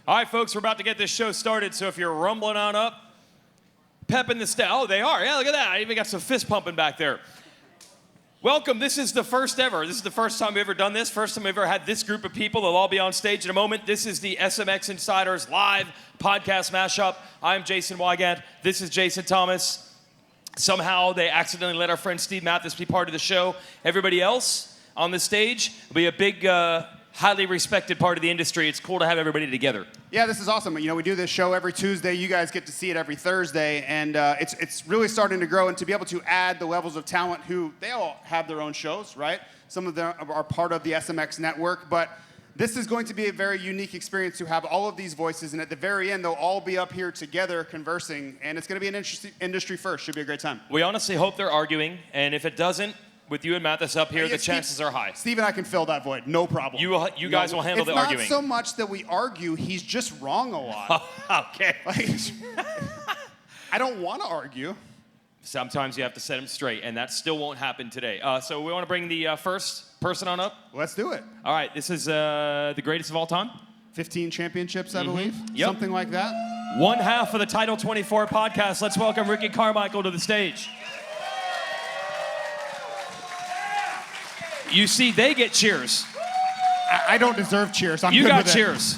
All right, folks, we're about to get this show started, so if you're rumbling on up, pepping the step. Oh, they are. Yeah, look at that. I even got some fist pumping back there. Welcome. This is the first ever. This is the first time we've ever done this. First time we've ever had this group of people. They'll all be on stage in a moment. This is the SMX Insiders live podcast mashup. I'm Jason Wygant. This is Jason Thomas. Somehow they accidentally let our friend Steve Mathis be part of the show. Everybody else on the stage will be a big, highly respected part of the industry. It's cool to have everybody together. Yeah, this is awesome. You know, we do this show every Tuesday. You guys get to see it every Thursday, and it's really starting to grow. And to be able to add the levels of talent who they all have their own shows, right? Some of them are part of the SMX network, but this is going to be a very unique experience to have all of these voices, and at the very end, they'll all be up here together conversing, and it's going to be an interesting industry first. Should be a great time. We honestly hope they're arguing, and if it doesn't, with you and Mathis up here, the chances are high. Steve and I can fill that void, no problem. You guys will handle the arguing. It's not so much that we argue, he's just wrong a lot. Okay. I don't want to argue. Sometimes you have to set them straight, and that still won't happen today. So we want to bring the first person on up. Let's do it. All right, this is the greatest of all time. 15 championships, I believe. Yep. Something like that. One half of the Title 24 podcast. Let's welcome Ricky Carmichael to the stage. You see, they get cheers. I don't deserve cheers. You got cheers.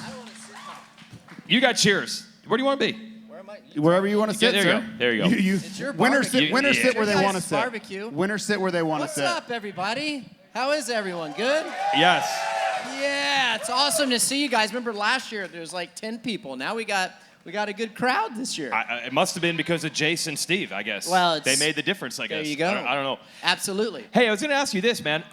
You got cheers. Where do you want to be? Where am I? Wherever you want to sit, there sir. you go. There you go. It's your Winners sit where they want to sit. Barbecue. Winners sit where they want to sit. What's up, everybody? How is everyone? Good? Yes. Yeah, it's awesome to see you guys. Remember last year there was like 10 people. Now we got a good crowd this year. It must have been because of Jason and Steve, I guess. Well, they made the difference, I guess. There you go. I don't know. Absolutely. Hey, I was going to ask you this, man.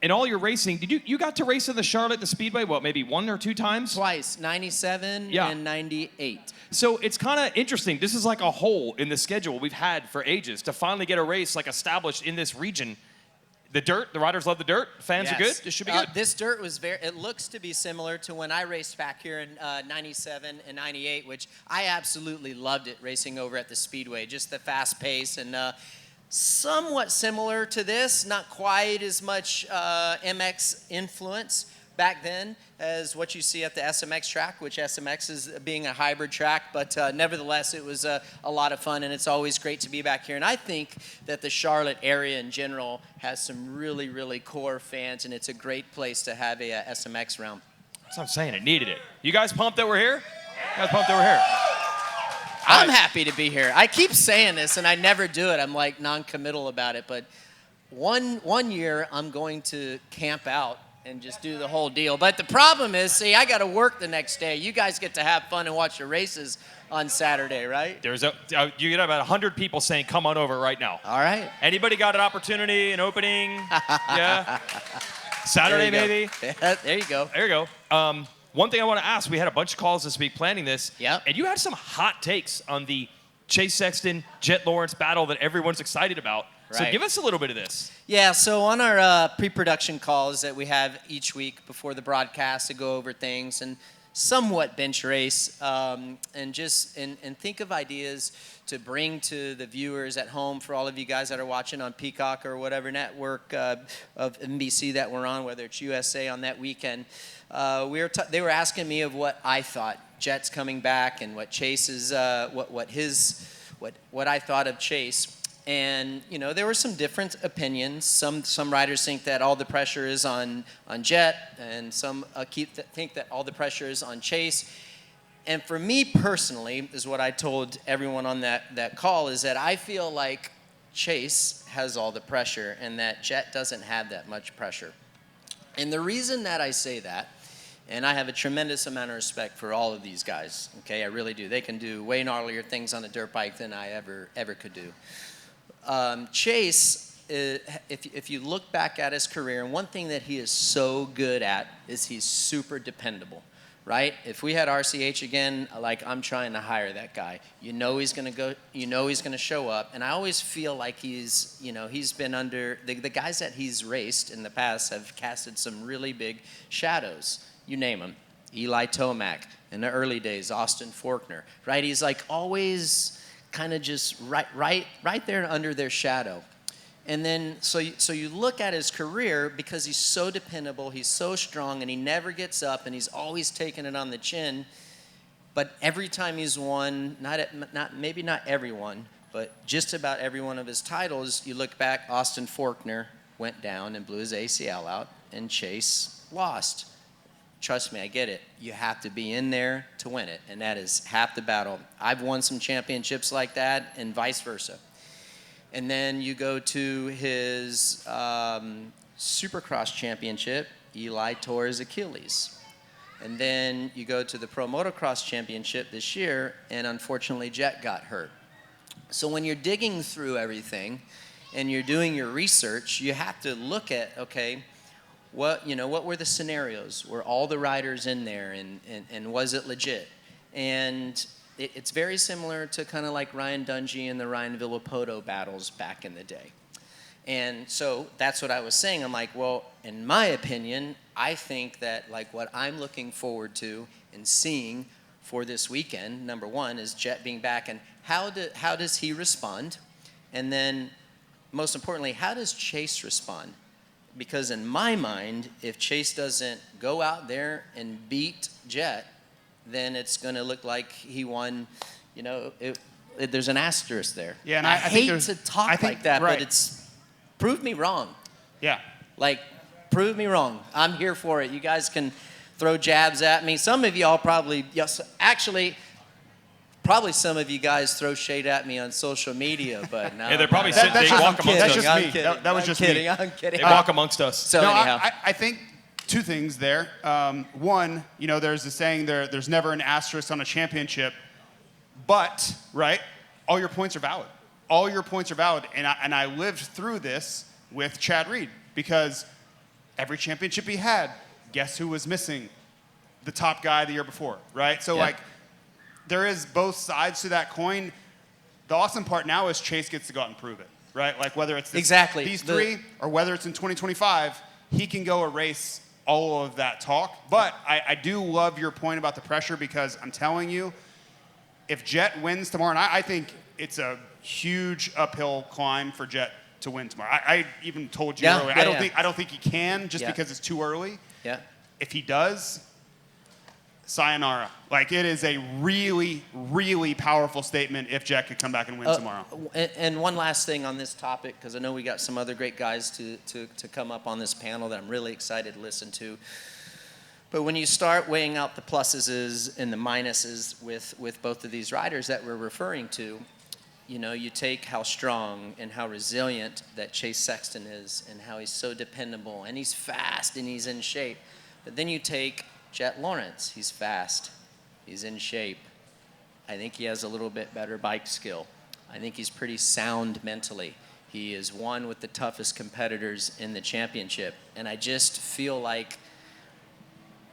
In all your racing, did you got to race in the Charlotte, the Speedway, maybe one or two times? Twice, 97 and 98. So it's kind of interesting. This is like a hole in the schedule we've had for ages to finally get a race like established in this region. The dirt, the riders love the dirt. Fans are good. This should be good. This dirt was it looks to be similar to when I raced back here in 97 and 98, which I absolutely loved it racing over at the Speedway. Just the fast pace and somewhat similar to this, not quite as much MX influence back then as what you see at the SMX track, which SMX is being a hybrid track, but nevertheless, it was a lot of fun, and it's always great to be back here. And I think that the Charlotte area in general has some really, really core fans, and it's a great place to have a SMX round. That's what I'm saying. It needed it. You guys pumped that we're here? You guys pumped that we're here? I'm happy to be here. I keep saying this, and I never do it. I'm like non-committal about it, but one year I'm going to camp out and just do the whole deal. But the problem is, see, I got to work the next day. You guys get to have fun and watch the races on Saturday, right? You get about 100 people saying, come on over right now. All right. Anybody got an opportunity, an opening? Yeah? Saturday, maybe? There you go. There you go. One thing I want to ask, we had a bunch of calls this week planning this. Yep. And you had some hot takes on the Chase Sexton, Jet Lawrence battle that everyone's excited about. Right. So give us a little bit of this. Yeah, so on our pre-production calls that we have each week before the broadcast to go over things and somewhat bench race and think of ideas to bring to the viewers at home for all of you guys that are watching on Peacock or whatever network of NBC that we're on, whether it's USA on that weekend. They were asking me of what I thought Jet's coming back and what Chase's what I thought of Chase. And, you know, there were some different opinions. Some riders think that all the pressure is on Jet, and some think that all the pressure is on Chase. And for me personally, is what I told everyone on that call, is that I feel like Chase has all the pressure and that Jet doesn't have that much pressure. And the reason that I say that, and I have a tremendous amount of respect for all of these guys, okay, I really do. They can do way gnarlier things on a dirt bike than I ever could do. Chase, if you look back at his career, and one thing that he is so good at is he's super dependable, right? If we had RCH again, like, I'm trying to hire that guy. You know he's going to go, you know he's going to show up, and I always feel like he's been under, the guys that he's raced in the past have casted some really big shadows. You name them. Eli Tomac, in the early days, Austin Faulkner, right? He's like always kind of just right there under their shadow. And then, so you look at his career, because he's so dependable, he's so strong, and he never gets up, and he's always taking it on the chin. But every time he's won, maybe not everyone, but just about every one of his titles, you look back, Austin Forkner went down and blew his ACL out, and Chase lost. Trust me, I get it. You have to be in there to win it, and that is half the battle. I've won some championships like that, and vice versa. And then you go to his Supercross championship, Eli tore his Achilles. And then you go to the Pro Motocross championship this year, and unfortunately Jet got hurt. So when you're digging through everything and you're doing your research, you have to look at, okay, what were the scenarios? Were all the riders in there, and was it legit? And it's very similar to kind of like Ryan Dungey and the Ryan Villapoto battles back in the day. And so that's what I was saying. I'm like, well, in my opinion, I think that like what I'm looking forward to and seeing for this weekend, number one, is Jet being back, and how does he respond? And then, most importantly, how does Chase respond? Because in my mind, if Chase doesn't go out there and beat Jet, then it's going to look like he won, there's an asterisk there. Yeah, and I think hate to talk like that, right. but it's, prove me wrong. Yeah. Like, prove me wrong. I'm here for it. You guys can throw jabs at me. Some of y'all probably, yes, actually, probably some of you guys throw shade at me on social media, but no. Yeah, they're probably sitting, they walk amongst That's us. just me. That was just me. I'm kidding. They walk amongst us. So No, anyhow. I think two things there. One, there's a saying there's never an asterisk on a championship, but, right, all your points are valid. All your points are valid. And I lived through this with Chad Reed, because every championship he had, guess who was missing? The top guy the year before, right? So, Yeah. there is both sides to that coin. The awesome part now is Chase gets to go out and prove it, right? Like whether it's Exactly. these three or whether it's in 2025, he can go erase all of that talk. But I do love your point about the pressure, because I'm telling you, if Jet wins tomorrow, and I think it's a huge uphill climb for Jet to win tomorrow. I even told you earlier, I don't think he can, just because it's too early. Yeah. If he does, sayonara. Like, it is a really, really powerful statement if Jet could come back and win tomorrow. And one last thing on this topic, because I know we got some other great guys to come up on this panel that I'm really excited to listen to. But when you start weighing out the pluses and the minuses with both of these riders that we're referring to, you take how strong and how resilient that Chase Sexton is, and how he's so dependable, and he's fast, and he's in shape. But then you take Jet Lawrence. He's fast. He's in shape. I think he has a little bit better bike skill. I think he's pretty sound mentally. He is one with the toughest competitors in the championship. And I just feel like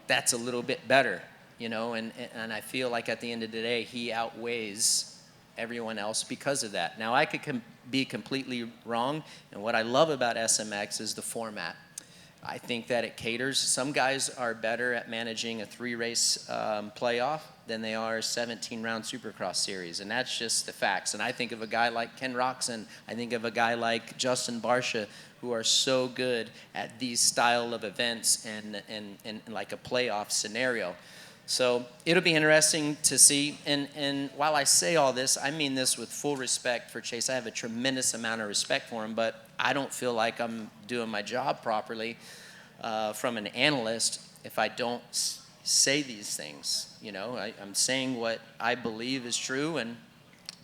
that's a little bit better, and I feel like at the end of the day, he outweighs everyone else because of that. Now, I could be completely wrong, and what I love about SMX is the format. I think that it caters. Some guys are better at managing a 3-race playoff than they are a 17-round Supercross series, and that's just the facts. And I think of a guy like Ken Roxon, I think of a guy like Justin Barsha, who are so good at these style of events and like a playoff scenario. So it'll be interesting to see. And while I say all this, I mean this with full respect for Chase. I have a tremendous amount of respect for him, but I don't feel like I'm doing my job properly from an analyst if I don't say these things. I'm saying what I believe is true, and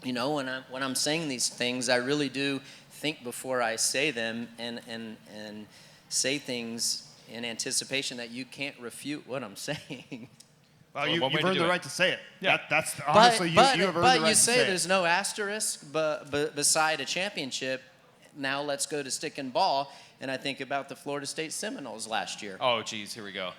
when I'm saying these things, I really do think before I say them, and say things in anticipation that you can't refute what I'm saying. Well, you've earned the right to say it. Yeah. That's honestly, you have earned the right to say it. But you say there's no asterisk beside a championship. Now let's go to stick and ball, and I think about the Florida State Seminoles last year. Oh, geez, here we go.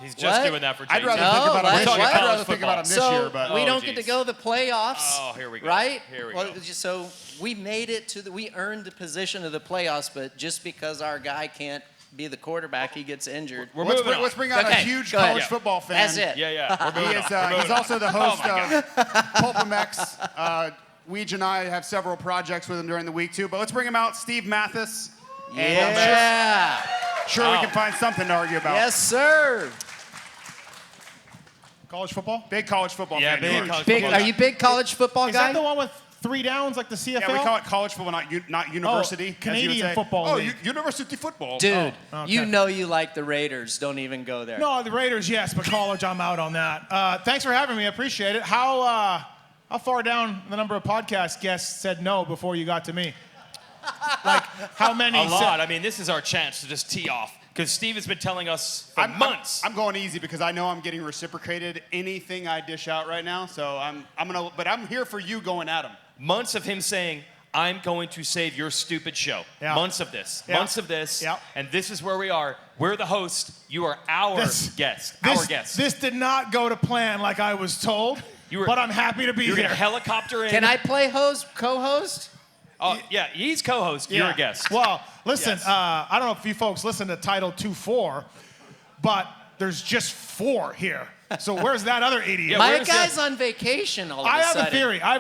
He's just doing that for I'd Chase. rather think about him this year, but we don't get to go to the playoffs. Oh, here we go. Right? Here we well, go. So we made it we earned the position of the playoffs, but just because our guy can't be the quarterback, he gets injured. Let's bring out a huge college football fan. That's it. Yeah. We're moving on. He's also the host of PulpMX, Weege and I have several projects with him during the week too. But let's bring him out, Steve Mathis. Yeah. Sure, we can find something to argue about. Yes, sir. College football? Big college football fan. big you are. college Big, football. are you big college football Is guy? that the one with 3 downs like the CFL? Yeah, we call it college football, not university. as you would Canadian say. football Oh, league. university football. Dude, okay. you know you like the Raiders. Don't even go there. No, the Raiders, yes, but college, I'm out on that. Thanks for having me. I appreciate it. How far down the number of podcast guests said no before you got to me? Like, how many? A lot. I mean, this is our chance to just tee off because Steve has been telling us for months. I'm going easy because I know I'm getting reciprocated anything I dish out right now. So but I'm here for you going at him. Months of him saying, I'm going to save your stupid show. Yeah. Months of this. Yeah. Months of this. Yeah. And this is where we are. We're the host. You are our guest. Our guest. This did not go to plan like I was told, but I'm happy to be You're here. going to helicopter in. Can I play co-host? Oh, yeah, he's co-host. You're a guest. Well, listen, Yes. I don't know if you folks listen to Title 2-4, but there's just 4 here. So where's that other idiot? Yeah, My where's guy's on vacation all of I a have sudden.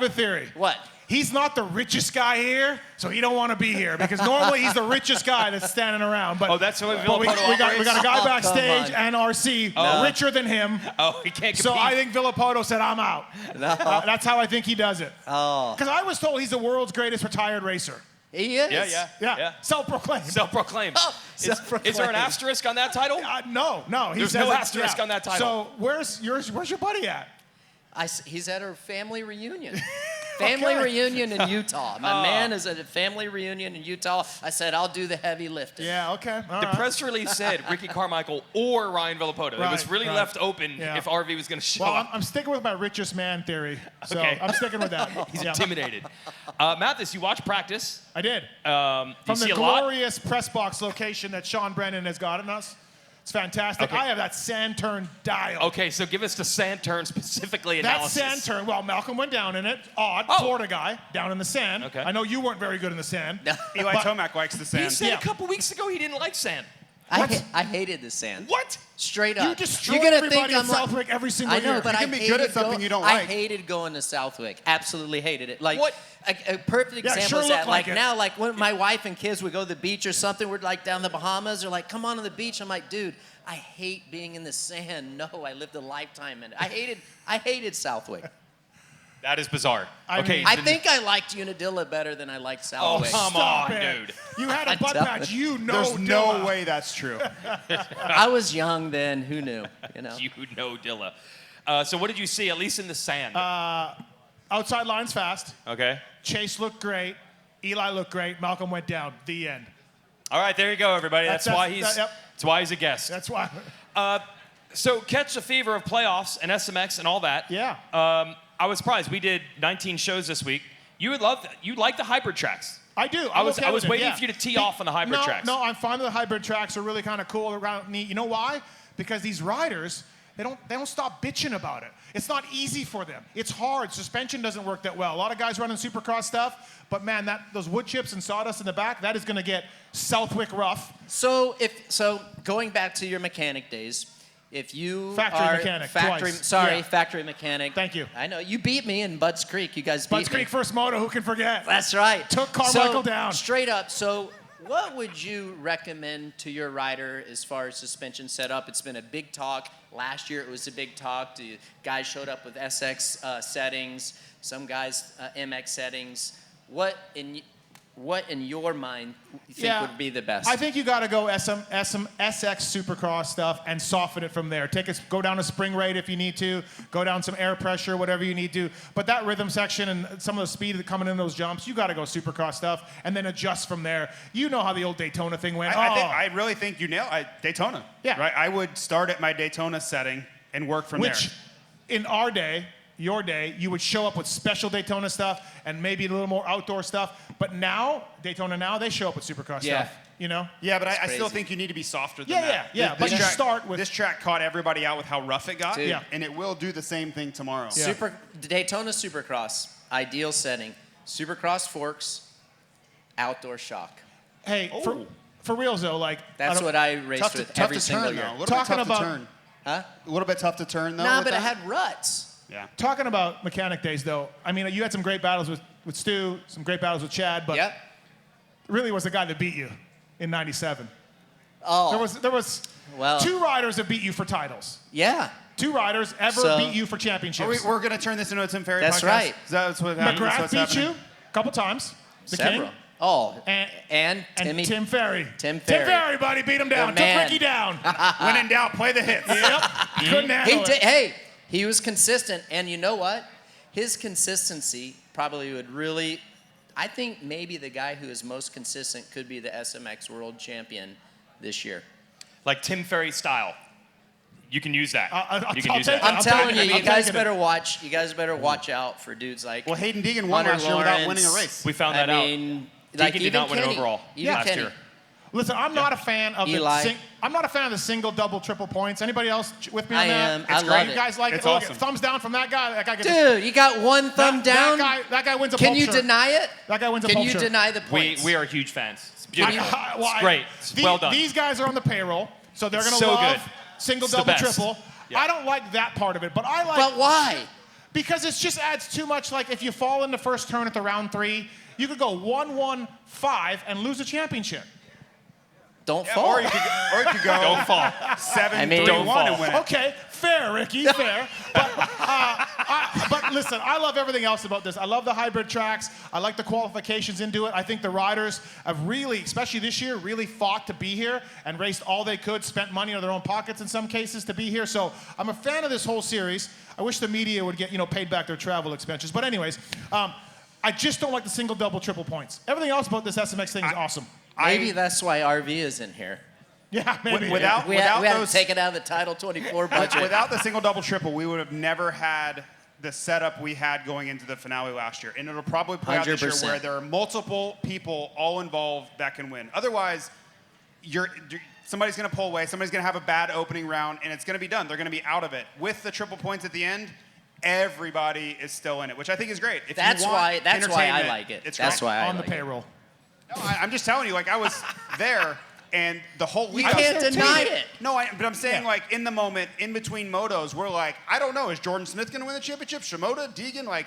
a theory. What? He's not the richest guy here, so he don't want to be here because normally he's the richest guy that's standing around. But Oh, that's the way but we Villapoto got a guy Oh, backstage come and RC richer than him. Oh, he can't compete. So I think Villapoto said, I'm out. No. That's how I think he does it. Oh. Because I was told he's the world's greatest retired racer. He is? Yeah. Self-proclaimed. Self-proclaimed. Oh, Is there an self-proclaimed. asterisk on that title? No. He There's says no it- asterisk on that title. So where's your buddy at? He's at a family reunion. Family reunion in Utah. My man is at a family reunion in Utah. I said, I'll do the heavy lifting. Yeah, okay. All The right. press release said Ricky Carmichael or Ryan Villapoto. It was Right, really right. left open Yeah. if RV was going to show Well, up. I'm sticking with my richest man theory. So Okay. I'm sticking with that. He's Yeah. intimidated. Mathis, you watch practice. I did. You From the see a lot. glorious press box location that Sean Brennan has gotten us. It's fantastic. Okay. I have that sand turn dial. Okay, so give us the sand turn specifically That analysis. sand turn, well, Malcolm went down in it. Odd, Oh. Florida guy, down in the sand. Okay. I know you weren't very good in the sand. Eli But- Tomac likes the He sand. said Yeah. a couple weeks ago he didn't like sand. I hated the sand. What? Straight up. You destroy You're gonna everybody think in I'm like- Southwick every single I know, year. but You I can be hated good at something you don't I like. hated going to Southwick. Absolutely hated it. Like What? A perfect Yeah, example sure is that. looked like it. Now, like when my wife and kids would go to the beach or something, we're like down the Bahamas. They're like, "Come on to the beach." I'm like, "Dude, I hate being in the sand. No, I lived a lifetime in it. I hated Southwick. That is bizarre. I Okay, mean- I then- think I liked Unadilla better than I liked Oh, Southwick. come Stop on, it. dude. You had a I'm butt telling patch. you. You know There's no Dilla. way that's true. I was young then. Who knew? You know. You know Dilla. So what did you see, at least in the sand? Outside line's fast. Okay. Chase looked great. Eli looked great. Malcolm went down. The end. All right, there you go, everybody. That's why he's yep. that's why he's a guest. That's why. So catch the fever of playoffs and SMX and all that. Yeah. I was surprised. We did 19 shows this week. You would love that. You like the hybrid tracks. I do. I was I'm okay with it, waiting yeah. for you to tee off on the hybrid tracks. No, I'm fine with the hybrid tracks. They're really kind of cool, around neat. You know why? Because these riders, they don't stop bitching about it. It's not easy for them. It's hard. Suspension doesn't work that well. A lot of guys running Supercross stuff, but man, those wood chips and sawdust in the back, that is going to get Southwick rough. So going back to your mechanic days, if you Factory are mechanic, factory, twice. sorry, Yeah. factory mechanic. Thank you. I know you beat me in Budds Creek. You guys beat Budds me. Creek First Moto, who can forget? That's right. Took Carmichael down. Straight up. So, what would you recommend to your rider as far as suspension setup? It's been a big talk. Last year it was a big talk. Guys showed up with SX settings. Some guys MX settings. What in your mind you think would be the best? I think you got to go SX Supercross stuff and soften it from there. Go down a spring rate if you need to. Go down some air pressure, whatever you need to. But that rhythm section and some of the speed coming in those jumps, you got to go Supercross stuff and then adjust from there. You know how the old Daytona thing went. I really think you nailed Daytona. Yeah. Right. I would start at my Daytona setting and work from there. Which, in our day, your day, you would show up with special Daytona stuff and maybe a little more outdoor stuff. But now, Daytona now, they show up with Supercross Yeah. stuff. You know? Yeah, but I still crazy. think you need to be softer than Yeah, that. yeah. But you start with this track caught everybody out with how rough it got, Dude. Yeah. and it will do the same thing tomorrow. Yeah. Daytona Supercross, ideal setting. Supercross forks, outdoor shock. Hey, for real though, like That's what I raced with Tough every to single turn year. though. A little Talking bit tough about- to turn. Huh? A little bit tough to turn though. Nah, with but I that. had ruts. Yeah. Talking about mechanic days, though, I mean, you had some great battles with with Stu, some great battles with Chad, but Yep. really was the guy that beat you in '97. Oh. There was Well. 2 riders that beat you for titles. Yeah. 2 riders ever So- beat you for championships. We're going to turn this into a Tim Ferry That's podcast? right. Is that what's happening? McGrath What's beat happening? you a couple times. The Several. King. Oh. And And Timmy. Tim Ferry. Tim Tim Ferry. Ferry, buddy, beat him down. The Took man. Ricky down. When in doubt, play the hits. Yep. Couldn't handle it. Hey, he was consistent, and you know what? His consistency probably would really. I think maybe the guy who is most consistent could be the SMX World Champion this year. Like Tim Ferry style. You can use that. I'll You can use take that. it. I'm telling taking you, it. you guys taking it. better watch. You guys better watch out for dudes like. Well, Hayden Deegan won Hunter last year without winning a Lawrence. race. We found that I out. mean, Deegan like did even not win an Kenny. overall Even last Kenny. year. Listen, I'm not a fan of Eli. I'm not a fan of the single, double, triple points. Anybody else with me on I that? am. It's I great. love You it. guys like It's it? Look, awesome. thumbs down from that guy. That guy gets Dude, you got one thumb down. That guy wins a Can pulp you shirt. deny it? That guy wins a Can pulp you shirt. deny the points? We are huge fans. It's Can beautiful. you- It's great. It's well done. These guys are on the payroll, so they're going to So love good. single, It's the double, best. triple. Yeah. I don't like that part of it, but I like But why? because it just adds too much. Like if you fall in the first turn at the round 3, you could go 1-1-5 and lose a championship. Don't Yeah, fall. or you could go Don't fall. 7-3-1 don't fall. and win it. Okay, fair, Ricky, fair. But listen, I love everything else about this. I love the hybrid tracks. I like the qualifications into it. I think the riders have really, especially this year, really fought to be here and raced all they could, spent money out of their own pockets in some cases to be here. So I'm a fan of this whole series. I wish the media would get, paid back their travel expenses. But anyways, I just don't like the single, double, triple points. Everything else about this SMX thing is awesome. Maybe that's why RV is in here. Yeah, maybe. Without We had to those, take it out of the Title 24 budget. without the single, double, triple, we would have never had the setup we had going into the finale last year. And it'll probably play out this year 100%. where there are multiple people all involved that can win. Otherwise, somebody's going to pull away, somebody's going to have a bad opening round, and it's going to be done. They're going to be out of it. With the triple points at the end, everybody is still in it, which I think is great. If That's you want why I entertainment, like it. It's That's great. why I on the like it. payroll. No, I'm just telling you, like, I was there, and the whole week You I was can't there deny too. it. No, but I'm saying, Yeah. like, in the moment, in between motos, we're like, I don't know, is Jordan Smith going to win the championship? Shimoda, Deegan? Like,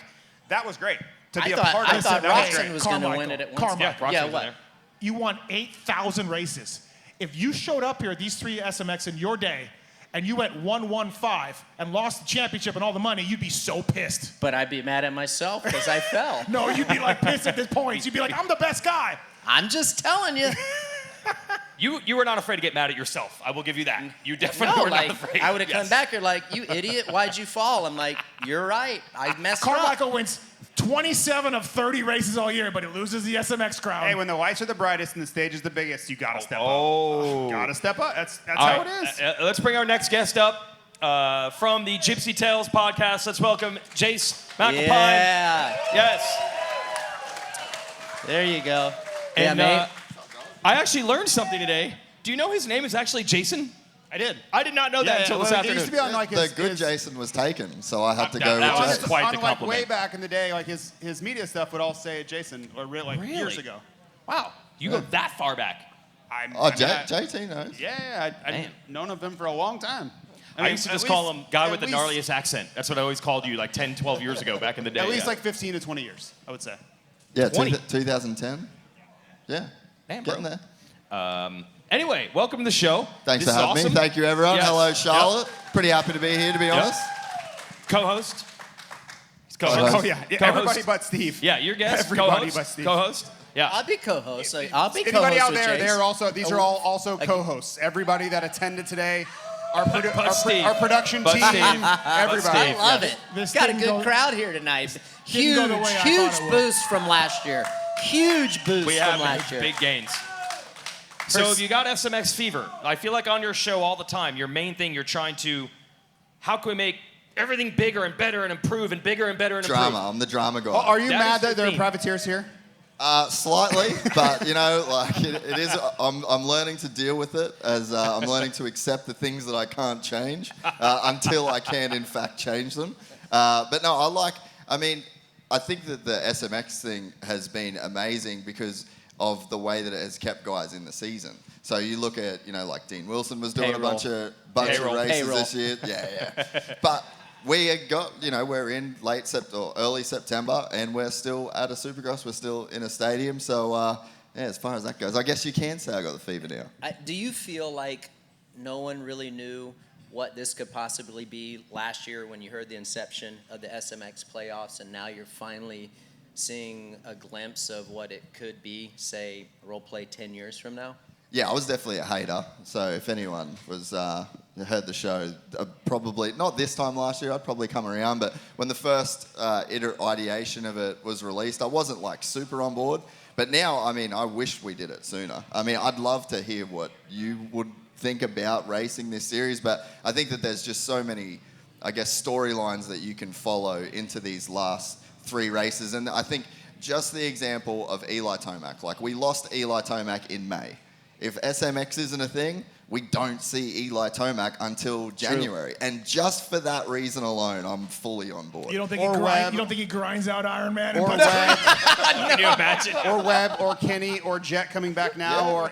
that was great. To be a part I of thought that was Roxon great. was going to Carmichael. win it at once. Carmichael. Yeah, Brock's Yeah, over what? there. You won 8,000 races. If you showed up here, these 3 SMX in your day, and you went 1-1-5 and lost the championship and all the money, you'd be so pissed. But I'd be mad at myself because I fell. No, you'd be like pissed at this point. You'd be like, I'm the best guy. I'm just telling you. You were not afraid to get mad at yourself. I will give you that. You definitely No, were like, not afraid. I would have come Yes. back here like, you idiot, why'd you fall? I'm like, you're right. I messed up. Carmichael wins 27 of 30 races all year, but he loses the SMX crown. Hey, when the lights are the brightest and the stage is the biggest, you got to step Oh. up. Got to step up. That's All how right, it is. let's bring our next guest up from the Gypsy Tales podcast. Let's welcome Jace McAlpine. Yeah. Yes. There you go. And yeah, mate. I actually learned something today. Do you know his name is actually Jason? I did. I did not know that until this Well, afternoon. It used to be on like The his, good his, Jason was taken, so I had to that- go that with was Jason. quite on the like compliment. way back in the day, like his media stuff would all say Jason, or like Really? years ago. Wow, you go that far back. Oh, JT knows. Yeah, I've Man. known of him for a long time. I used to just call him guy with the gnarliest accent. That's what I always called you like 10, 12 years ago back in the day. At least yeah. like 15 to 20 years, I would say. Yeah, 20. 2010. Yeah, Damn, getting bro. there. Anyway, welcome to the show. Thanks This for is having awesome. me. Thank you, everyone. Yes. Hello, Yep. Charlotte. Pretty happy to be here, to be honest. Co-host. He's Co-host. co-host. Oh, yeah. Co-host. Everybody but Steve. Yeah, your guest. Everybody co-host. but Steve. Co-host. Yeah. I'll be co-host. I'll be co-host Anybody out with there, Jace. they're also, these are all also Okay. co-hosts. Everybody that attended today, our Steve. production But team, Steve. everybody. I love it. This Got a didn't good go- crowd here tonight. Didn't go the way I Huge thought it would. boost from last year. Huge boost We from have last year. big gains. So if you got SMX fever, I feel like on your show all the time, your main thing, you're trying to, how can we make everything bigger and better and improve and bigger and better and Drama. I'm the drama guy. Oh, are you That mad is the that there are theme. privateers here? Slightly, but like it is. I'm learning to deal with it as I'm learning to accept the things that I can't change until I can, in fact, change them. But no, I think that the SMX thing has been amazing because of the way that it has kept guys in the season. So you look at, like Dean Wilson was doing Payroll. a bunch of Payroll. races Payroll. this year. Yeah. But we got, we're in early September, and we're still at a Supercross. We're still in a stadium. So, as far as that goes, I guess you can say I got the fever now. Do you feel like no one really knew what this could possibly be last year when you heard the inception of the SMX playoffs, and now you're finally seeing a glimpse of what it could be, say, role play 10 years from now? Yeah, I was definitely a hater. So if anyone was heard the show, probably not this time last year, I'd probably come around. But when the first ideation of it was released, I wasn't like super on board. But now, I mean, I wish we did it sooner. I mean, I'd love to hear what you would think about racing this series. But I think that there's just so many, I guess, storylines that you can follow into these last 3 races. And I think just the example of Eli Tomac, like we lost Eli Tomac in May. If SMX isn't a thing, we don't see Eli Tomac until January. True. And just for that reason alone, I'm fully on board. You don't think, he grinds out Iron Man? Or Webb. Can you imagine? Or Webb, or Kenny, or Jet coming back now, or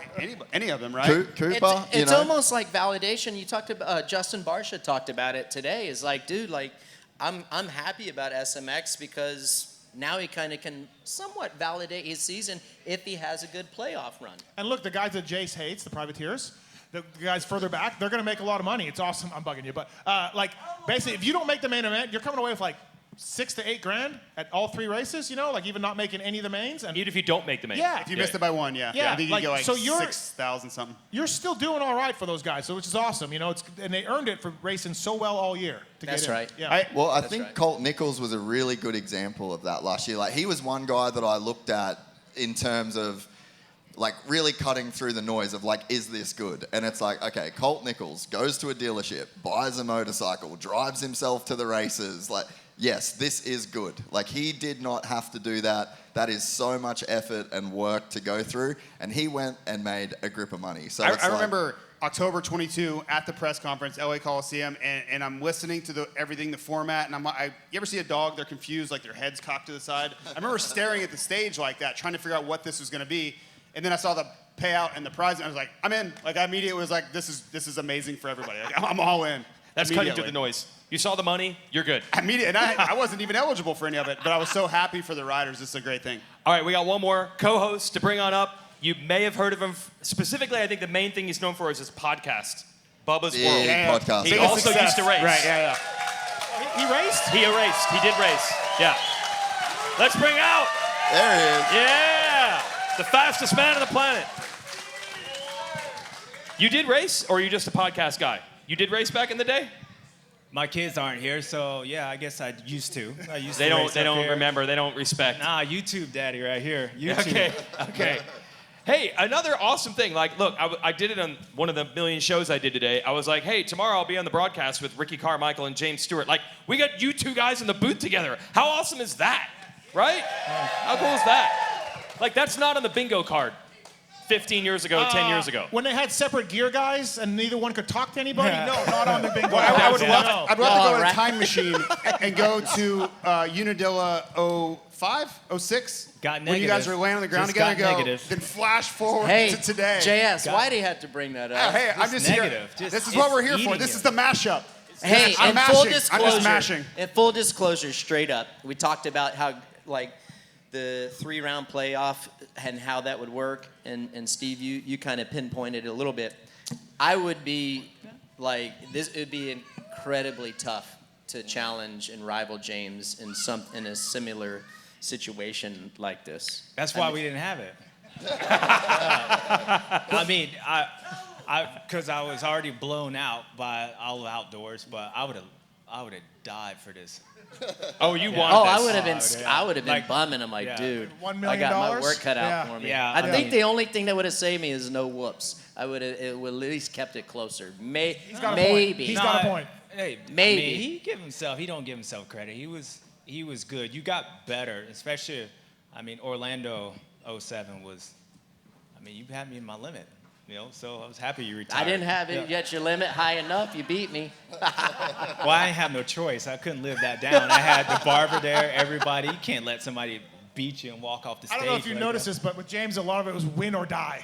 any of them, right? Cooper. It's almost like validation. You talked about Justin Barsha talked about it today. Is like, dude, like I'm happy about SMX because now he kind of can somewhat validate his season if he has a good playoff run. And look, the guys that Jace hates, the privateers, the guys further back, they're going to make a lot of money. It's awesome. I'm bugging you. But, basically, if you don't make the main event, you're coming away with, like, $6,000 to $8,000 at all 3 races, like even not making any of the mains. And Even if you don't make the main. Yeah. If you missed it by 1, yeah. I think you get so you're 6,000 something. You're still doing all right for those guys, so which is awesome. And they earned it for racing so well all year to That's get in. right. Yeah. I think Colt Nichols was a really good example of that last year. Like, he was one guy that I looked at in terms of, like, really cutting through the noise of, like, is this good? And it's like, okay, Colt Nichols goes to a dealership, buys a motorcycle, drives himself to the races. Like, yes, this is good. Like, he did not have to do that. That is so much effort and work to go through. And he went and made a grip of money. So I remember October 22 at the press conference, LA Coliseum, and I'm listening to the format, and you ever see a dog, they're confused, like their head's cocked to the side? I remember staring at the stage like that, trying to figure out what this was going to be. And then I saw the payout and the prize, and I was like, I'm in. Like, I immediately was like, this is amazing for everybody. Like, I'm all in. That's cutting through the noise. You saw the money, you're good. And I wasn't even eligible for any of it, but I was so happy for the riders. This is a great thing. All right, we got one more co-host to bring on up. You may have heard of him. Specifically, I think the main thing he's known for is his podcast, Bubba's World. Podcast. He also used to race. Right, yeah. He raced? He erased. He did race. Yeah. Let's bring out. There he is. Yeah. The fastest man on the planet. You did race, or are you just a podcast guy? You did race back in the day? My kids aren't here, so yeah, I guess I used to. They don't remember. They don't respect. Nah, YouTube daddy right here. YouTube. Okay. Hey, another awesome thing. Like, look, I did it on one of the million shows I did today. I was like, hey, tomorrow I'll be on the broadcast with Ricky Carmichael and James Stewart. Like, we got you 2 guys in the booth together. How awesome is that? Right? How cool is that? Like, that's not on the bingo card 15 years ago, 10 years ago. When they had separate gear guys and neither one could talk to anybody? No, not on the bingo. Well, I'd love to go in a right. time machine and go to Unadilla 05, 06. Got when you guys negative. were laying on the ground Just together, got go, negative. then flash forward Hey, to today. JS, why'd he have to bring that up? Hey, I'm just here. negative. This is what we're here for. eating This it. is the mashup. Hey, I'm in mashing. full I'm just disclosure, mashing. in full disclosure, straight up, we talked about how, like, the 3-round playoff and how that would work. And Steve, you kind of pinpointed it a little bit. I would be like, it would be incredibly tough to challenge and rival James in a similar situation like this. That's why we didn't have it. I mean, because I was already blown out by all the outdoors, but I would have died for this. Oh, you wanted I this. would have been Like, bumming. I'm like, yeah. dude, $1 million? I got my work cut out Yeah. for me. Yeah, I I think mean- the only thing that would have saved me is no whoops. It would at least kept it closer. He's got a point. Maybe. He's got a point. Hey, Maybe. I mean, he don't give himself credit. He was good. You got better, especially. I mean, Orlando 07 was. I mean, you had me in my limit. So I was happy you retired. I didn't have it yet your limit high enough. You beat me. Well, I didn't have no choice. I couldn't live that down. I had the barber there, everybody. You can't let somebody beat you and walk off the stage. I don't know if you like noticed that. this, but with James, a lot of it was win or die.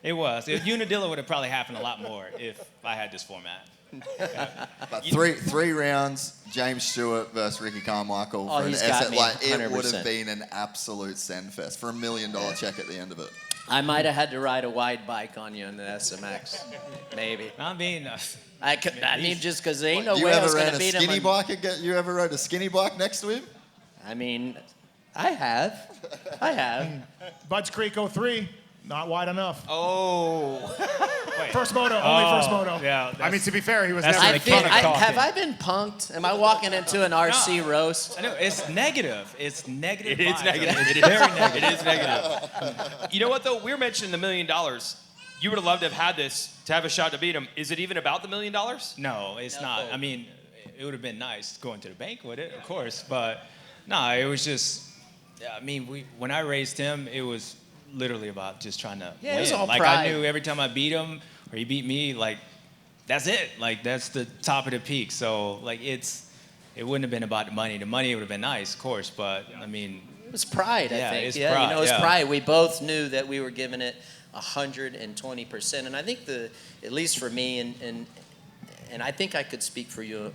It was. Unadilla would have probably happened a lot more if I had this format. But three rounds, James Stewart versus Ricky Carmichael Oh, for an he's got me, like it would 100%. have been an absolute send fest for $1 million check at the end of it. I might have had to ride a wide bike on you in the SMX. Maybe. I mean, I mean, just because there ain't no You way I was ever going ran to a beat him. skinny bike? You ever rode a skinny bike next to him? I mean, I have. Bud's Creek 03, not wide enough. Oh. First moto, only first moto. Yeah. I mean, to be fair, he was that's never what in they front kinda of talk. Have I been punked? Am I walking into an RC roast? I know, it's negative. It's negative. It is vibes. negative. It's It is. very negative. It is negative. You know what, though? We were mentioning the $1 million. You would have loved to have had this, to have a shot to beat him. Is it even about the $1 million? No, it's No. not. I mean, it would have been nice going to the bank with it, of course, but no, it was just. I mean, when I raced him, it was literally about just trying to Yeah, win. it was all like pride. I knew every time I beat him or he beat me, like that's it. Like that's the top of the peak. So like it wouldn't have been about the money. The money would have been nice, of course, but I mean, It was pride, I Yeah, think. it's Yeah, pride, you know, it was yeah. pride. We both knew that we were giving it 120%. And I think at least for me, and I think I could speak for you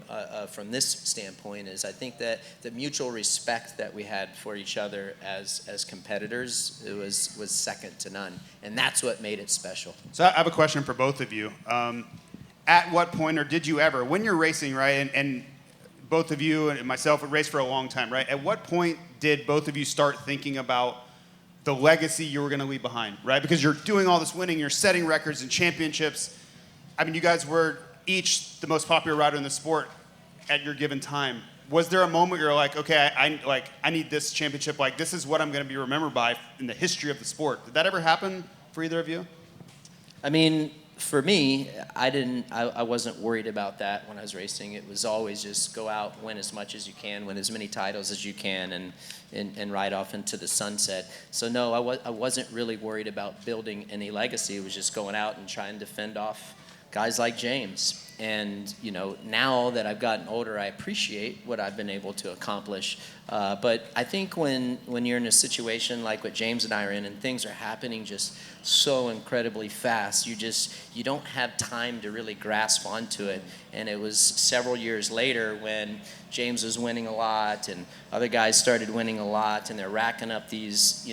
from this standpoint, is I think that the mutual respect that we had for each other as competitors was second to none. And that's what made it special. So I have a question for both of you. At what point, or did you ever, when you're racing, right, and both of you and myself have raced for a long time, right? At what point did both of you start thinking about the legacy you were going to leave behind, right? Because you're doing all this winning, you're setting records and championships. I mean, you guys were each the most popular rider in the sport at your given time. Was there a moment you're like, okay, I need this championship, like this is what I'm going to be remembered by in the history of the sport? Did that ever happen for either of you? I mean, for me, I wasn't worried about that when I was racing. It was always just go out, win as much as you can, win as many titles as you can, and ride off into the sunset. So no, I wasn't really worried about building any legacy. It was just going out and trying to fend off guys like James. And you know, now that I've gotten older, I appreciate what I've been able to accomplish. But I think when you're in a situation like what James and I are in, and things are happening just so incredibly fast, you don't have time to really grasp onto it. And it was several years later when James was winning a lot, and other guys started winning a lot, and they're racking up these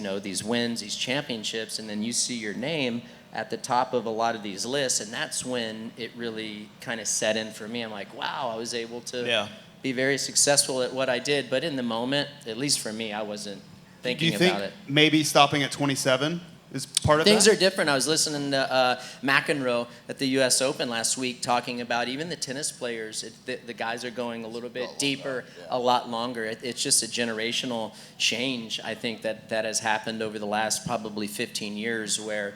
wins, these championships, and then you see your name at the top of a lot of these lists, and that's when it really kind of set in for me. I'm like, wow, I was able to be very successful at what I did, but in the moment, at least for me, I wasn't thinking about it. Do you think maybe stopping at 27 is part of Things that? are different. I was listening to McEnroe at the U.S. Open last week talking about even the tennis players. The guys are going a little bit deeper, a lot longer. It's just a generational change, I think, that has happened over the last probably 15 years where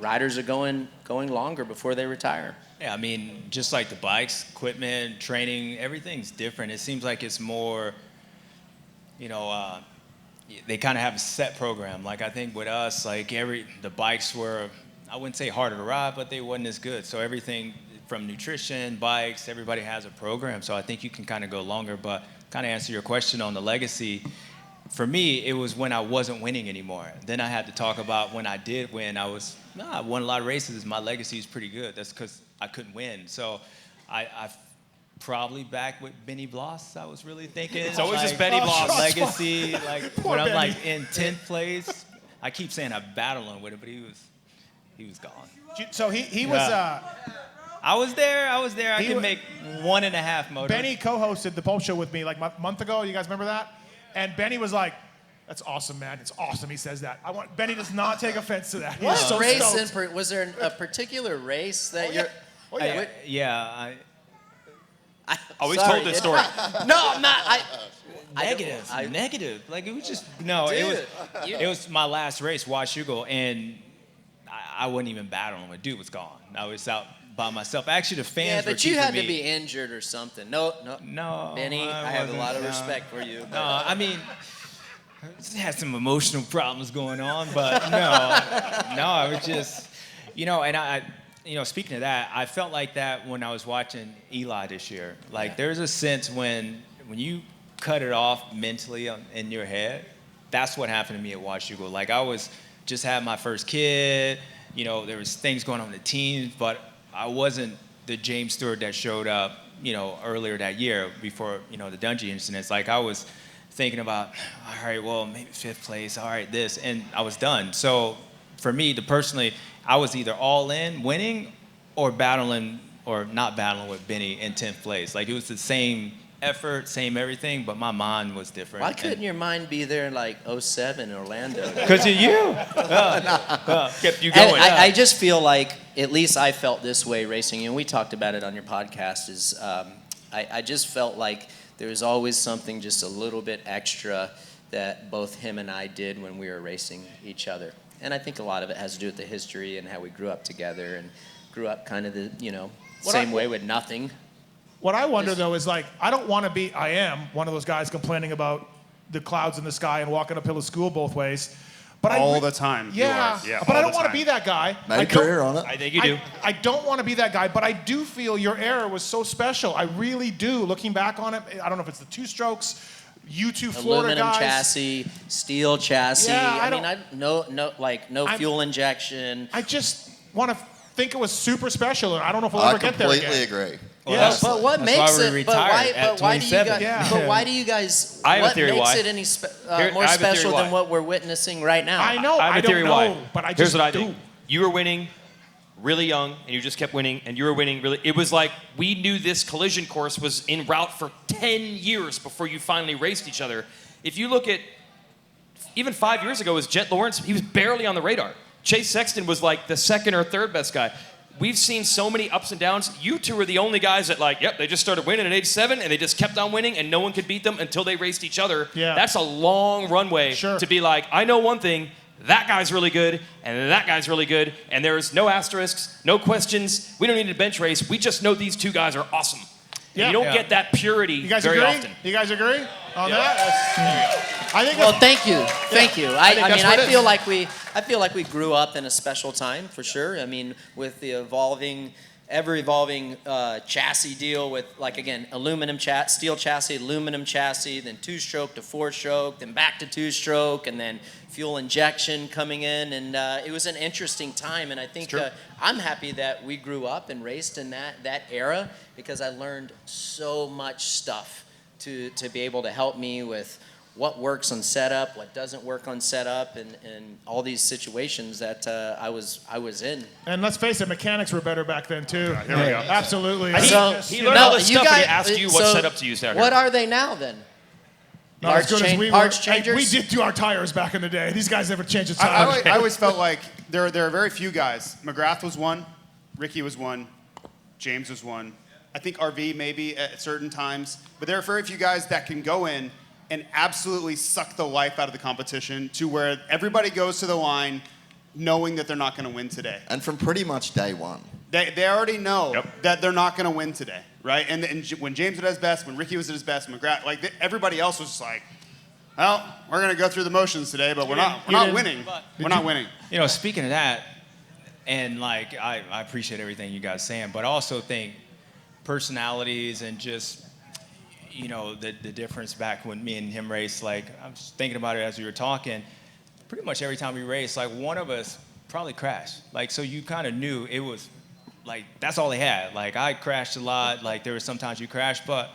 riders are going longer before they retire. yeah, I mean, just like the bikes, equipment, training, everything's different. It seems like it's more, you know, they kind of have a set program. Like I think with us, like the bikes were, I wouldn't say harder to ride, but they wasn't as good. So everything from nutrition, bikes, everybody has a program. So I think you can kind of go longer. But kind of answer your question on the legacy. For me, it was when I wasn't winning anymore. Then I had to talk about when I did win. I won a lot of races. My legacy is pretty good. That's because I couldn't win. So I probably back with Benny Bloss. I was really thinking. It's always like, just Benny Bloss. legacy. Like when I'm Benny. like in 10th place. I keep saying I'm battling with it, but he was gone. So he was. Yeah. I was there. I He could wa- make 1.5 motors. Benny co-hosted the Pulp Show with me like a month ago. You guys remember that? And Benny was like, "That's awesome, man. It's awesome." He says that. Benny does not take offense to that. He What was so race stoked. was there a particular race that you're? Oh, yeah. Yeah. Always Sorry, told this story. No, I'm not. Negative. I- Negative. Like it was just no. Dude, It was my last race, Washugo, and I wasn't even battling with. Dude was gone. I was out by myself. Actually, the fans Yeah, were but you keeping had me. to be injured or something. No. No, Benny, I have a wasn't, lot of no. respect for you. No, I mean, I had some emotional problems going on, but no, I was just, and I, speaking of that, I felt like that when I was watching Eli this year. Like, there's a sense when you cut it off mentally in your head, that's what happened to me at Washugo. Like, I was just had my first kid, there was things going on in the team, but I wasn't the James Stewart that showed up earlier that year before, the Dungey incidents, like I was thinking about, all right, well, maybe 5th place, all right, this, and I was done. So for me, personally, I was either all in, winning, or battling, or not battling with Benny in 10th place. Like, it was the same effort, same everything, but my mind was different. Why couldn't your mind be there in like 07 in Orlando? Because of you. Kept you going. I just feel like, at least I felt this way racing, and we talked about it on your podcast, is I just felt like there was always something just a little bit extra that both him and I did when we were racing each other. And I think a lot of it has to do with the history and how we grew up together and grew up kind of the, same way with nothing. What I wonder, though, is like, I am one of those guys complaining about the clouds in the sky and walking uphill to school both ways. But all the time. Yeah, yeah, but I don't want to be that guy. Made a career on it. I think you do. I don't want to be that guy, but I do feel your era was so special. I really do. Looking back on it, I don't know if it's the 2 strokes, you two Florida Aluminum guys. chassis, steel chassis. Yeah, no fuel injection. I just want to think it was super special, and I don't know if we'll ever get there again. I completely agree. Well, But what that's makes why we it? retired at Why do you 27. guys? Yeah. But why do you guys? I have a what theory makes why. it any I more have a theory special why. than what we're witnessing right now? I know. I have a theory don't know, why. but I just Here's what I do. think. You were winning really young, and you just kept winning, and you were winning really. It was like we knew this collision course was en route for 10 years before you finally raced each other. If you look at, even 5 years ago, was Jet Lawrence, he was barely on the radar. Chase Sexton was like the 2nd or 3rd best guy. We've seen so many ups and downs. You two were the only guys that they just started winning at age 7, and they just kept on winning, and no one could beat them until they raced each other. Yeah. That's a long runway Sure. to be like, I know one thing, that guy's really good, and that guy's really good, and there's no asterisks, no questions. We don't need a bench race. We just know these 2 guys are awesome. Yeah. And you don't Yeah. get that purity You guys very agree? often. You guys agree on that? I think. Well, thank you. I think that's mean, what it I feel like we grew up in a special time for sure. I mean, with the ever-evolving chassis deal with, like, again, steel chassis, aluminum chassis, then 2-stroke to 4-stroke, then back to 2-stroke, and then fuel injection coming in, and it was an interesting time. And I think I'm happy that we grew up and raced in that era, because I learned so much stuff to be able to help me with what works on setup, what doesn't work on setup, and all these situations that I was in. And let's face it, mechanics were better back then too. Here we go. Absolutely. He learned all this stuff, and he asked you what setup to use down here. What are they now then? Not as good as we were. Parts Hey, changers? we did do our tires back in the day. These guys never changed the tires. I always felt like there are very few guys. McGrath was one, Ricky was one, James was one. I think RV maybe at certain times, but there are very few guys that can go in and absolutely suck the life out of the competition to where everybody goes to the line knowing that they're not going to win today. And from pretty much day one. They already know Yep. that they're not going to win today, right? And when James was at his best, when Ricky was at his best, McGrath, everybody else was just like, well, we're going to go through the motions today, but we're not winning. We're not winning. Speaking of that, and I appreciate everything you guys saying, but I also think personalities and just the difference back when me and him raced, I was thinking about it as we were talking, pretty much every time we raced, one of us probably crashed. So you kind of knew it was, that's all they had. I crashed a lot. There were sometimes you crashed, but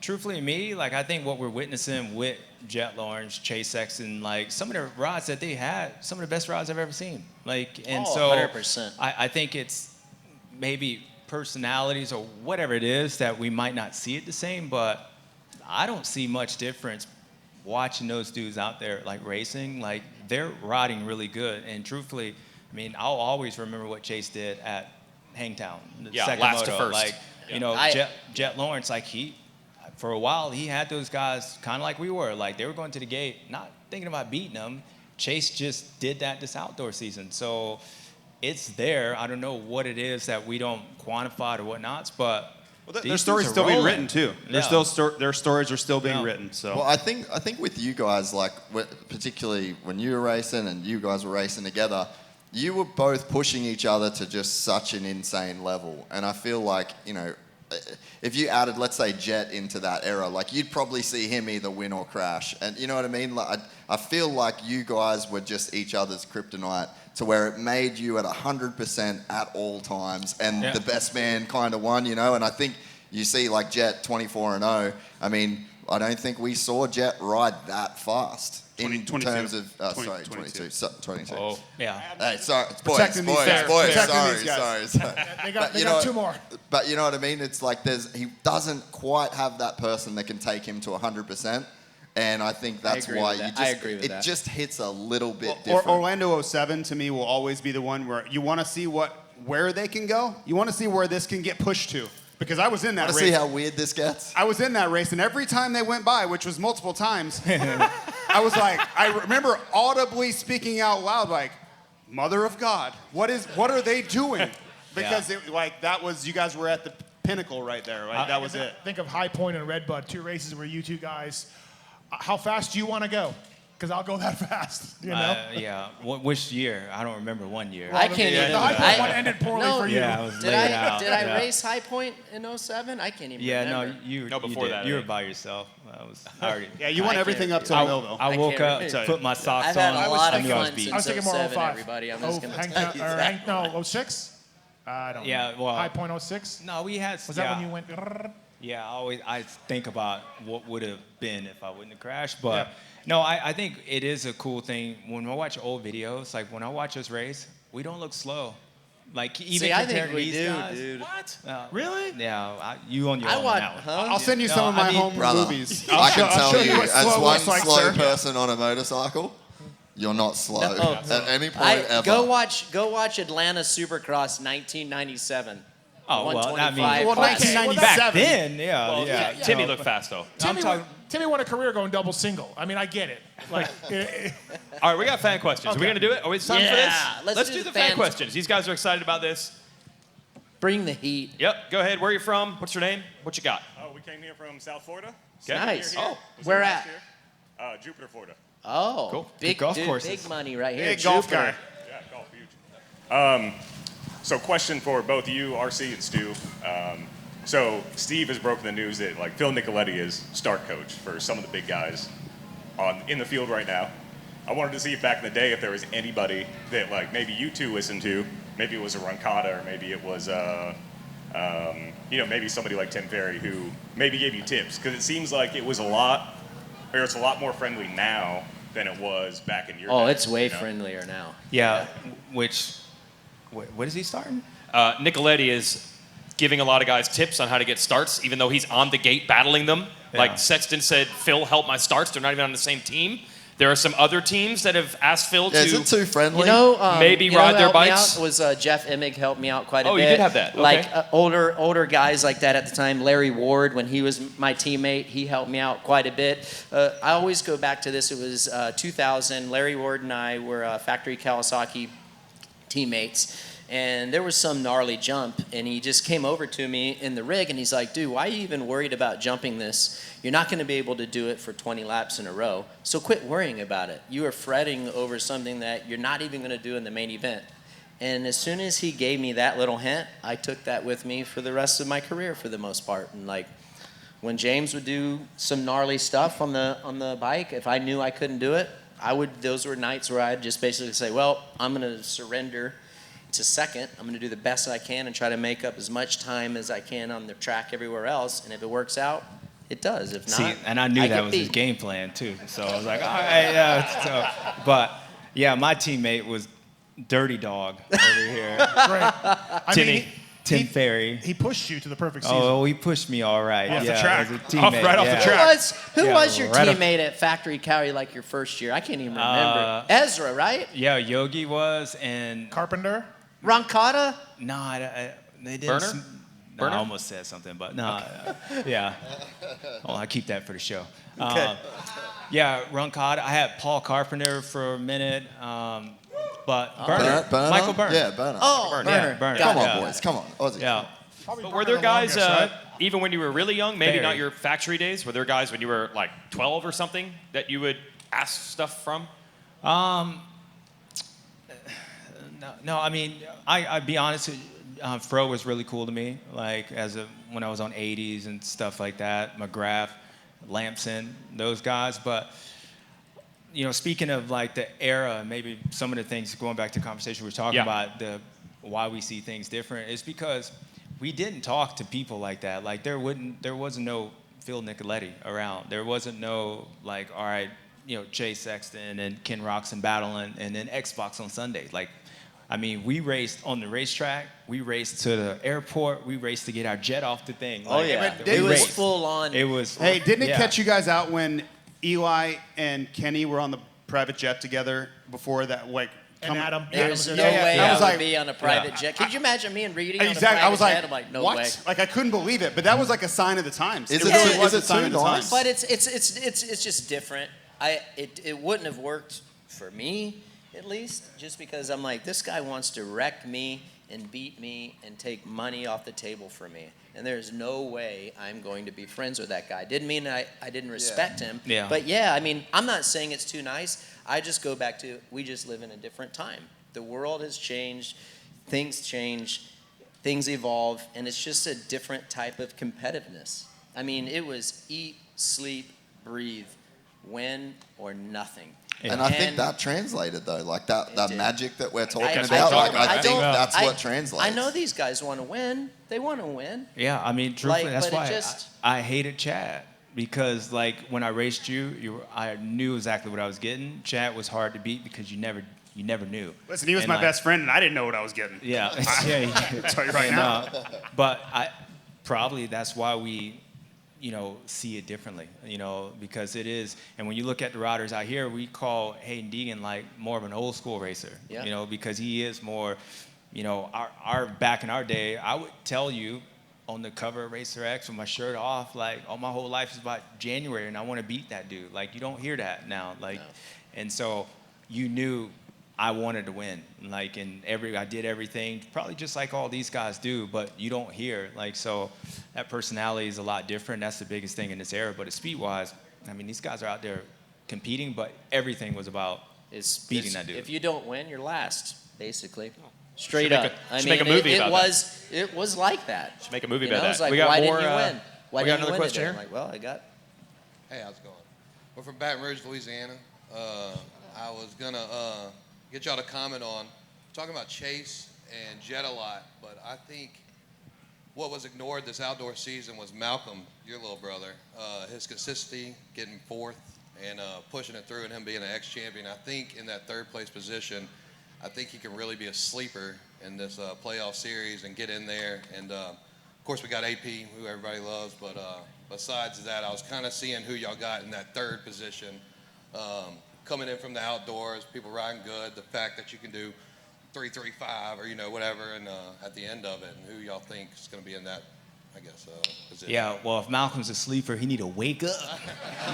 truthfully me, I think what we're witnessing with Jet Lawrence, Chase Sexton, some of the rods that they had, some of the best rods I've ever seen. So 100%. I think it's maybe personalities or whatever it is that we might not see it the same, but I don't see much difference watching those dudes out there racing. They're riding really good, and truthfully, I'll always remember what Chase did at Hangtown, the second last to moto. first. Jet Lawrence, for a while he had those guys kind of like we were, they were going to the gate, not thinking about beating them. Chase just did that this outdoor season, so it's there. I don't know what it is that we don't quantify or whatnots, but Their stories still being written too. Yeah. Their stories are still being written. So Well, I think with you guys, particularly when you were racing and you guys were racing together, you were both pushing each other to just such an insane level. And I feel like, if you added, let's say, Jet into that era, you'd probably see him either win or crash. And you know what I mean? I feel like you guys were just each other's kryptonite, to where it made you at 100% at all times, and the best man kind of won, And I think you see like Jet 24-0. I mean, I don't think we saw Jet ride that fast. In 22. terms of, 22. 22. Oh. Yeah. Hey, sorry, boys, Protecting these guys. sorry, Protecting these guys. sorry. They But got you know- two more. But you know what I mean? It's like he doesn't quite have that person that can take him to 100%. And I think that's agree why with you that. just, I agree with it that. just hits a little bit Or different. Orlando 07 to me will always be the one where you want to see where they can go. You want to see where this can get pushed to. Because I was in that Want race. to see how weird this gets? I was in that race, and every time they went by, which was multiple times, I was like, I remember audibly speaking out loud, like, "Mother of God, what are they doing?" Because that was, you guys were at the pinnacle right there, right? That was it. Think of High Point and Redbud, 2 races where you two guys. How fast do you want to go? Because I'll go that fast. You know. Yeah. Which year? I don't remember one year. I can't even. The High Point one ended poorly No, for you. Yeah, I was Did laid I out. did I Yeah. race High Point in 07? I can't even Yeah, remember. no, you. No, before you did. that, I You were think. by yourself. I already. Yeah, you won I everything can't- up till Millville. I woke can't up, remember. put my socks I've had on. a lot I of knew I was fun beat. I was since thinking more 07, 05. everybody. I'm just going to tell you that. No, 06? I don't know. Yeah, well. High Point 06? No, we had. Was that when you went? Yeah, I think about what would have been if I wouldn't have crashed. But Yeah. no, I think it is a cool thing. When I watch old videos, like when I watch us race, we don't look slow. Like even See, I compared think to we these do, guys. dude. What? Really? Yeah, you on your I own on watch, that one. huh? I'll send you No, some of I my mean- home Brother, movies. I can I'll tell show you, what as slow one looks like, slow sir. person on a motorcycle, you're not slow No. at any point ever. Go watch Atlanta Supercross 1997. Oh well, I mean, 125 Well, class. 1997. back then, yeah. Timmy No, looked fast though. Timmy won a career going double single. I mean, I get it. Like, All right, we got fan questions. Are we Okay. gonna do it? Are we time for this? Yeah, let's do do the the fan fan- questions. These guys are excited about this. Bring the heat. Yep. Go ahead. Where are you from? What's your name? What you got? Oh, we came here from South Florida. Okay. Nice. Here. Oh, Was where here at? last year. Jupiter, Florida. Oh, Cool. big Good golf dude, courses. big money right here. Big golf Jupiter. guy. Yeah, golf, huge. So question for both you, RC and Stu. So Steve has broken the news that like Phil Nicoletti is start coach for some of the big guys in the field right now. I wanted to see if back in the day if there was anybody that like maybe you two listened to. Maybe it was a Roncada or maybe it was maybe somebody like Tim Ferry who maybe gave you tips because it seems like it's a lot more friendly now than it was back in your Oh, day, it's way you know? friendlier now. Yeah, what is he starting? Nicoletti is giving a lot of guys tips on how to get starts, even though he's on the gate battling them. Yeah. Like Sexton said, Phil helped my starts. They're not even on the same team. There are some other teams that have asked Phil Yeah, is to. it too friendly? You know, Maybe you know ride who their helped me bikes? out was Jeff Immig helped me out quite a Oh, bit. you did have that. Okay. Like older guys like that at the time. Larry Ward, when he was my teammate, he helped me out quite a bit. I always go back to this. It was 2000. Larry Ward and I were factory Kawasaki teammates. And there was some gnarly jump, and he just came over to me in the rig, and he's like, dude, why are you even worried about jumping this? You're not going to be able to do it for 20 laps in a row, so quit worrying about it. You are fretting over something that you're not even going to do in the main event. And as soon as he gave me that little hint, I took that with me for the rest of my career for the most part. And like, when James would do some gnarly stuff on the bike, if I knew I couldn't do it, those were nights where I'd just basically say, well, I'm going to surrender to second. I'm going to do the best I can and try to make up as much time as I can on the track everywhere else. And if it works out, it does. If not, See, and I knew that get was his beat. game plan too. So I was like, all right, yeah. But yeah, my teammate was Dirty Dog over here. Right. I Timmy. mean, Tim Ferry. he pushed you to the perfect season. Oh, he pushed me all right. Off the yeah, track. as a teammate. Right off the yeah. track. Who Yeah, was your right up- teammate at Factory Cowie like your first year? I can't even remember. Ezra, right? Yeah, Yogi was, and Carpenter. Roncada? no, they didn't. Burner? No, Burner? I almost said something, but no. Yeah. Oh, I keep that for the show. Yeah, Roncada. I had Paul Carpenter for a minute, but Burner, Burner? Michael Burner. Yeah, Burner. Oh, Burner. Burner. Yeah, Burner. Got Come it. on, Yeah. boys. Come on. Aussie. Yeah. Probably But Burner were there the guys, longest, right? even when you were really young, maybe Very. not your factory days, were there guys when you were like 12 or something that you would ask stuff from? No, I mean, I'd be honest. Fro was really cool to me. Like when I was on 80s and stuff like that. McGrath, Lampson, those guys. But you know, speaking of like the era, maybe some of the things going back to the conversation we were talking Yeah. about, why we see things different is because we didn't talk to people like that. Like there wasn't no Phil Nicoletti around. There wasn't no like, all right, Jay Sexton and Ken Roxon battling, and then Xbox on Sundays. Like, I mean, we raced on the racetrack. We raced to the airport. We raced to get our jet off the thing. Oh Like, yeah, we it was raced. full on. It was. Hey, didn't it yeah. catch you guys out when Eli and Kenny were on the private jet together before that? Like, And Adam. There's Adam's no in there. way I I was would like- be on a private jet. Could you imagine me and Reedy on a exactly. private I was like, jet? I'm like, no what? way. Like, I couldn't believe it, but that was like a sign of the times. Is it it really too- was is a it sign too of the nice? times. But it's just different. It wouldn't have worked for me, at least, just because I'm like, this guy wants to wreck me and beat me and take money off the table for me. And there's no way I'm going to be friends with that guy. Didn't mean I didn't respect him. Yeah. But yeah, I mean, I'm not saying it's too nice. I just go back to, we just live in a different time. The world has changed, things change, things evolve, and it's just a different type of competitiveness. I mean, it was eat, sleep, breathe, win or nothing. And I think that translated though, like that did. magic that we're talking I about. don't- Like I I think don't- that's I- what translates. I know these guys want to win. They want to win. Yeah, I mean, truthfully, Like, that's but it why just- I hated Chad, because like when I raced I knew exactly what I was getting. Chad was hard to beat because you never knew. Listen, he was And, my like, best friend, and I didn't know what I was getting. Yeah, yeah. I'll tell you right And, now. but probably that's why we, see it differently, because it is. And when you look at the riders out here, we call Hayden Deegan like more of an old school racer, Yeah. because he is more, our back in our day, I would tell you on the cover of Racer X with my shirt off, like, oh, my whole life is about January and I want to beat that dude. Like, you don't hear that now. Like, and so you knew I wanted to win. Like, I did everything probably just like all these guys do, but you don't hear. Like, so that personality is a lot different. That's the biggest thing in this era. But speed-wise, I mean, these guys are out there competing, but everything was about beating that dude. If you don't win, you're last, basically. Straight Should up. make a- I should mean, make a movie it about was it was like that. Should make a movie You about know, it's that. like, We got why more, didn't you win? Why we got didn't you another win question today? here? I'm like, well, I got. Hey, how's it going? We're from Baton Rouge, Louisiana. I was gonna get y'all to comment on talking about Chase and Jet a lot, but I think what was ignored this outdoor season was Malcolm, your little brother. His consistency, getting fourth and pushing it through, and him being an ex-champion. I think in that third place position, I think he can really be a sleeper in this playoff series and get in there. And of course, we got AP, who everybody loves, but besides that, I was kind of seeing who y'all got in that third position. Coming in from the outdoors, people riding good, the fact that you can do 335 or whatever, and at the end of it, and who y'all think is going to be in that, I guess, position. Yeah, well, if Malcolm's a sleeper, he need to wake up.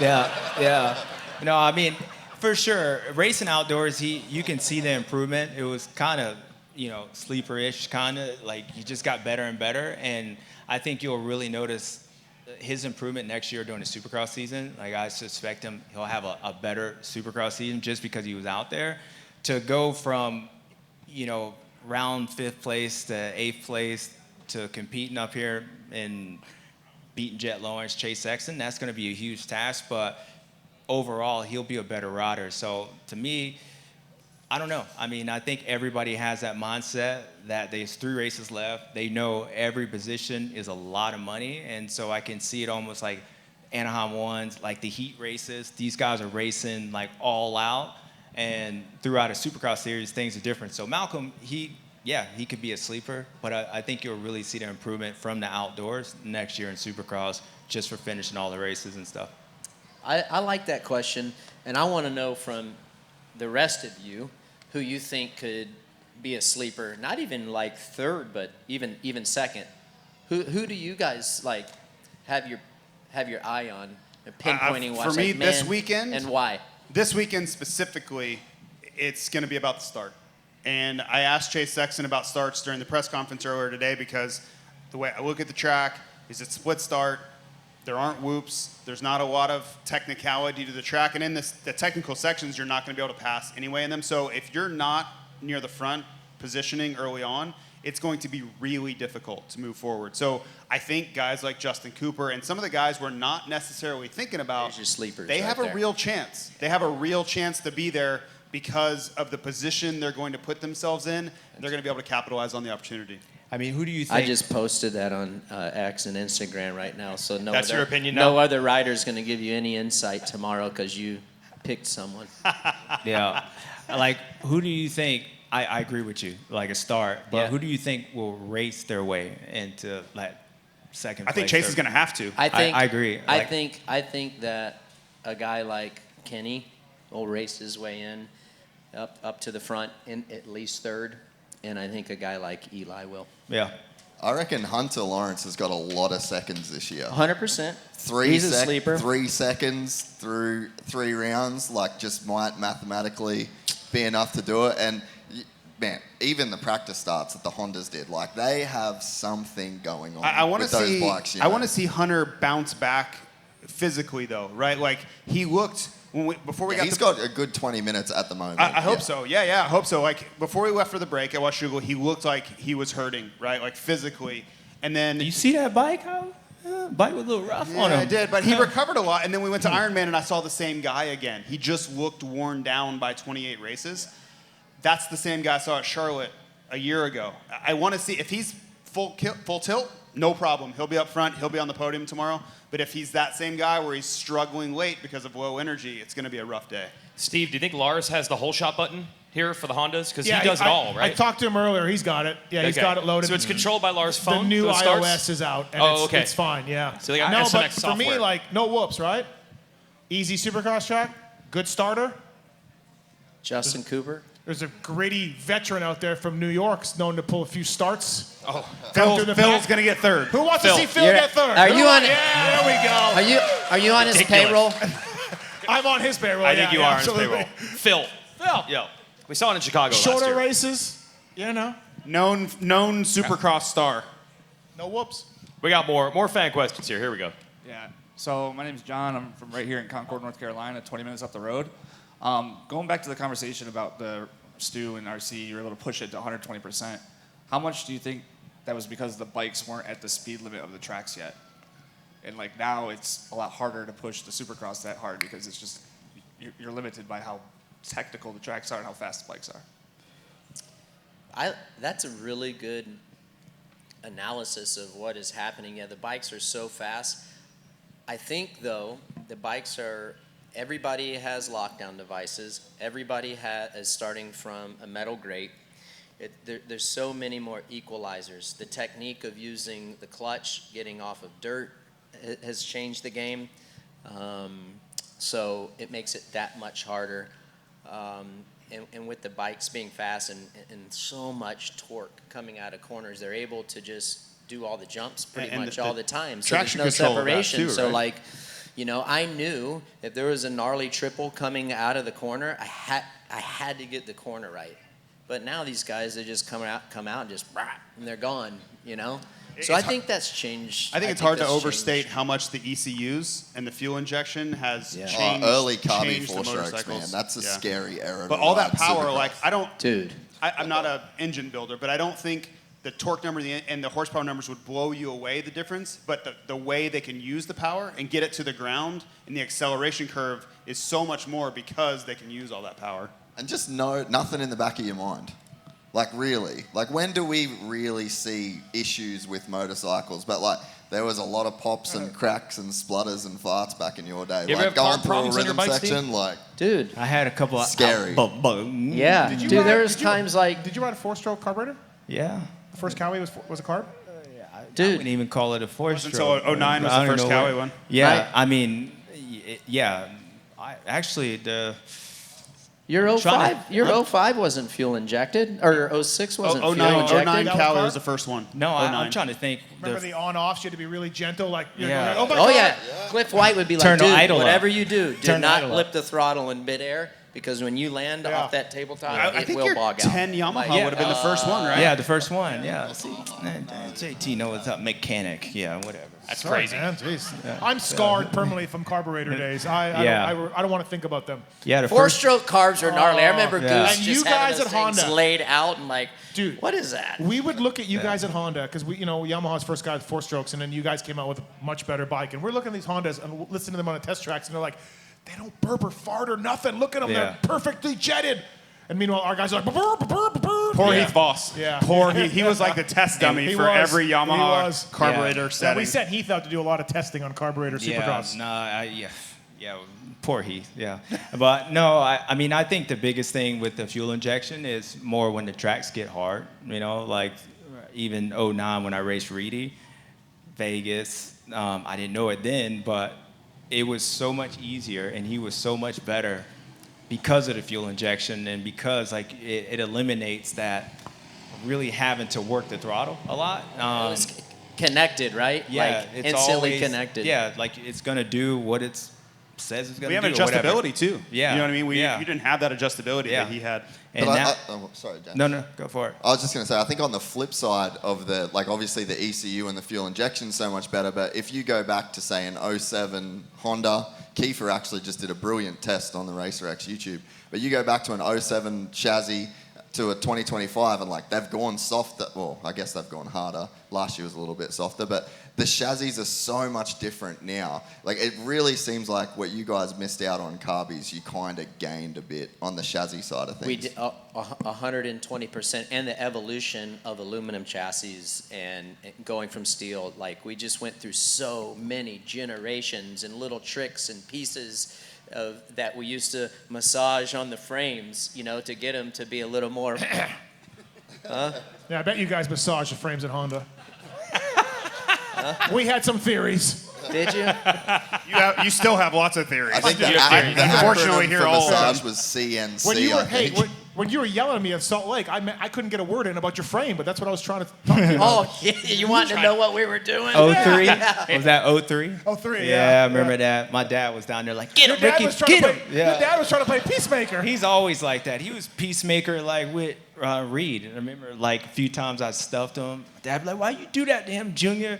Yeah. No, I mean, for sure, racing outdoors, you can see the improvement. It was kind of, sleeper-ish, kind of like he just got better and better, and I think you'll really notice his improvement next year during the Supercross season. Like, I suspect he'll have a better Supercross season just because he was out there. To go from, round 5th place to 8th place to competing up here and beating Jet Lawrence, Chase Sexton, that's going to be a huge task, but overall, he'll be a better rider. So to me, I don't know. I mean, I think everybody has that mindset that there's 3 races left. They know every position is a lot of money, and so I can see it almost like Anaheim ones, like the heat races. These guys are racing like all out, and throughout a Supercross series, things are different. So Malcolm, he could be a sleeper, but I think you'll really see the improvement from the outdoors next year in Supercross just for finishing all the races and stuff. I like that question, and I want to know from the rest of you who you think could be a sleeper, not even like third, but even second. Who do you guys like have your eye on, pinpointing? For me, this weekend, and why? This weekend specifically, it's going to be about the start. And I asked Chase Sexton about starts during the press conference earlier today because the way I look at the track is it's split start. There aren't whoops. There's not a lot of technicality to the track. And in the technical sections, you're not going to be able to pass anyway in them. So if you're not near the front positioning early on, it's going to be really difficult to move forward. So I think guys like Justin Cooper and some of the guys we're not necessarily thinking about, There's your sleepers they right have a there. real chance. They have a real chance to be there because of the position they're going to put themselves in. They're going to be able to capitalize on the opportunity. I mean, who do you think? I just posted that on X and Instagram right now, so That's your opinion no now? other rider's going to give you any insight tomorrow because you picked someone. Yeah. Like, who do you think? I agree with you, like a start. But Yeah. who do you think will race their way into like second? I think place, Chase third? is going to have to. I agree. I Like- think that a guy like Kenny will race his way in up to the front in at least third, and I think a guy like Eli will. Yeah. I reckon Hunter Lawrence has got a lot of seconds this year. 100%. Three He's a sleeper. 3 seconds through 3 rounds, like just might mathematically be enough to do it. And man, even the practice starts that the Hondas did, like they have something going on. I want to with those see. bikes, you I know? want to see Hunter bounce back physically, though, right? Like he looked before we got. He's got a good 20 minutes at the moment. I hope so. Yeah, I hope so. Like before we left for the break at Washougal, he looked like he was hurting, right? Like physically, and then Do you see that bike? Bike was a little rough on him. I did, but he recovered a lot. And then we went to Ironman, and I saw the same guy again. He just looked worn down by 28 races. That's the same guy I saw at Charlotte a year ago. I want to see if he's full tilt, no problem. He'll be up front. He'll be on the podium tomorrow. But if he's that same guy where he's struggling late because of low energy, it's going to be a rough day. Steve, do you think Lars has the whole shot button here for the Hondas? Because Yeah, he does it all, right? I talked to him earlier. He's got it. Yeah, he's Okay. got it loaded. So it's controlled by Lars' The phone? new for the starts? iOS is out, and Oh, okay. it's fine. Yeah. So they got no, SMX but for me, software. like no whoops, right? Easy Supercross track, good starter. Justin Cooper. There's a gritty veteran out there from New York, known to pull a few starts. Oh, Come through the Phil's pack. going to get third. Who wants Phil. to see Phil You're- get third? are Come you on- Yeah, there we go. Are you on his Ridiculous. payroll? I'm on his payroll. I think yeah, you are on absolutely. his payroll. Phil. Yo. We saw it in Chicago last Shorter year. races, you know, Known Supercross star. no whoops. We got more fan questions here. Here we go. Yeah. So my name's John. I'm from right here in Concord, North Carolina, 20 minutes up the road. Going back to the conversation about the Stu and RC, you were able to push it to 120%. How much do you think that was because the bikes weren't at the speed limit of the tracks yet? And like now it's a lot harder to push the Supercross that hard because it's just, you're limited by how technical the tracks are and how fast the bikes are. That's a really good analysis of what is happening. Yeah, the bikes are so fast. I think, though, the bikes are, everybody has lockdown devices. Everybody is starting from a metal grate. There's so many more equalizers. The technique of using the clutch, getting off of dirt, has changed the game. So it makes it that much harder. And with the bikes being fast and so much torque coming out of corners, they're able to just do all the jumps pretty And much the all the time. So there's traction no control of that separation. too, So right? like, you know, I knew if there was a gnarly triple coming out of the corner, I had to get the corner right. But now these guys, they just come out and just, and they're gone, you know? So I think that's changed. I think it's hard to that's overstate changed. how much the ECUs and the fuel injection has Yeah. changed. Early carby changed the 4-strokes, man. motorcycles. That's a Yeah. scary era. But to all that ride power, Supercross. like Dude. I'm not an engine builder, but I don't think the torque number and the horsepower numbers would blow you away the difference. But the way they can use the power and get it to the ground and the acceleration curve is so much more because they can use all that power. And just know nothing in the back of your mind. Like really, like when do we really see issues with motorcycles? But like there was a lot of pops and cracks and splutters and farts back in your day. You ever Like have car going through a problems on your rhythm bike, Steve? section, like Dude. I had a couple of Scary. Yeah. Did you Dude, ride- there's did you- times like, Did you ride a 4-stroke carburetor? Yeah. The first Cowie was a carb? I dude. wouldn't even call it a Wasn't four-stroke. until 09 was I the don't first know Cowie what- one. Yeah, Right. I mean, yeah. Actually, Your Trying 05, your 05 wasn't fuel injected, or 06 wasn't fuel 09 injected. 09 That Cowie was was the first one. no, 09. I'm trying to think. Remember the on-offs? You had to be really gentle, like, you know, Yeah. oh my Oh God. yeah. Cliff White would be like, Turn the dude, idle up. whatever you do, do Turn the not idle lip up. the throttle in midair, because when you land Yeah. off that tabletop, I it think will your bog out. 10 Yamaha Like, would have been the first one, right? Yeah, the first one. Yeah. JT knows that mechanic. Yeah, whatever. That's Sorry, crazy. man, jeez. I'm scarred permanently from carburetor days. I don't want to think about them. Yeah, the first. Four-stroke carbs are gnarly. I remember Yeah. Goose And just you having guys those at things Honda. laid out and like, Dude. what is that? We would look at you guys at Honda because Yamaha's first guy with 4-strokes, and then you guys came out with a much better bike. And we're looking at these Hondas and listening to them on the test tracks, and they're like, they don't burp or fart or nothing. Look at them, Yeah. they're perfectly jetted. And meanwhile, our guys are like, "Brr, brr, brr, brr." Poor Yeah. Heath Voss. Yeah. Poor Heath. He was like the test dummy He for was. every He Yamaha was. carburetor Yeah, setting. we sent Heath out to do a lot of testing on carburetor Supercross. Yeah, poor Heath. Yeah, but no, I mean, I think the biggest thing with the fuel injection is more when the tracks get hard. You know, like even '09 when I raced Reedy, Vegas. I didn't know it then, but it was so much easier, and he was so much better because of the fuel injection, and because like it eliminates that really having to work the throttle a lot. It was connected, right? Yeah, like it's instantly always connected. Yeah, like it's gonna do what it says it's gonna we have do. or whatever. adjustability too. Yeah, You know what I mean? yeah. You didn't have that adjustability Yeah. that he had. And But now, sorry, James. no, go for it. I was just going to say, I think on the flip side of the, like obviously the ECU and the fuel injection so much better, but if you go back to say an '07 Honda, Kiefer actually just did a brilliant test on the RacerX YouTube, but you go back to an '07 chassis to a 2025 and like they've gone softer, well, I guess they've gone harder. Last year was a little bit softer, but the chassis are so much different now. Like it really seems like what you guys missed out on carbies, you kind of gained a bit on the chassis side of things. We did 120%, and the evolution of aluminum chassis and going from steel. Like we just went through so many generations and little tricks and pieces of that we used to massage on the frames, you know, to get them to be a little more. Yeah, I bet you guys massage the frames at Honda. We had some theories. Did you? You still have lots of theories. I think the unfortunately acronym here for all massage was CNC. When you were, I think. when you were yelling at me at Salt Lake, I couldn't get a word in about your frame, but that's what I was trying to talk to you about. Oh, yeah, you wanted to know what we were doing? 03? Yeah. Was that 03? 03, Yeah, I remember that. My dad was down there like, get Your him, dad Ricky, was trying to get play. him. Yeah. Your dad was trying to play peacemaker. He's always like that. He was peacemaker like with Reed. I remember like a few times I stuffed him. Dad be like, why you do that to him, Junior?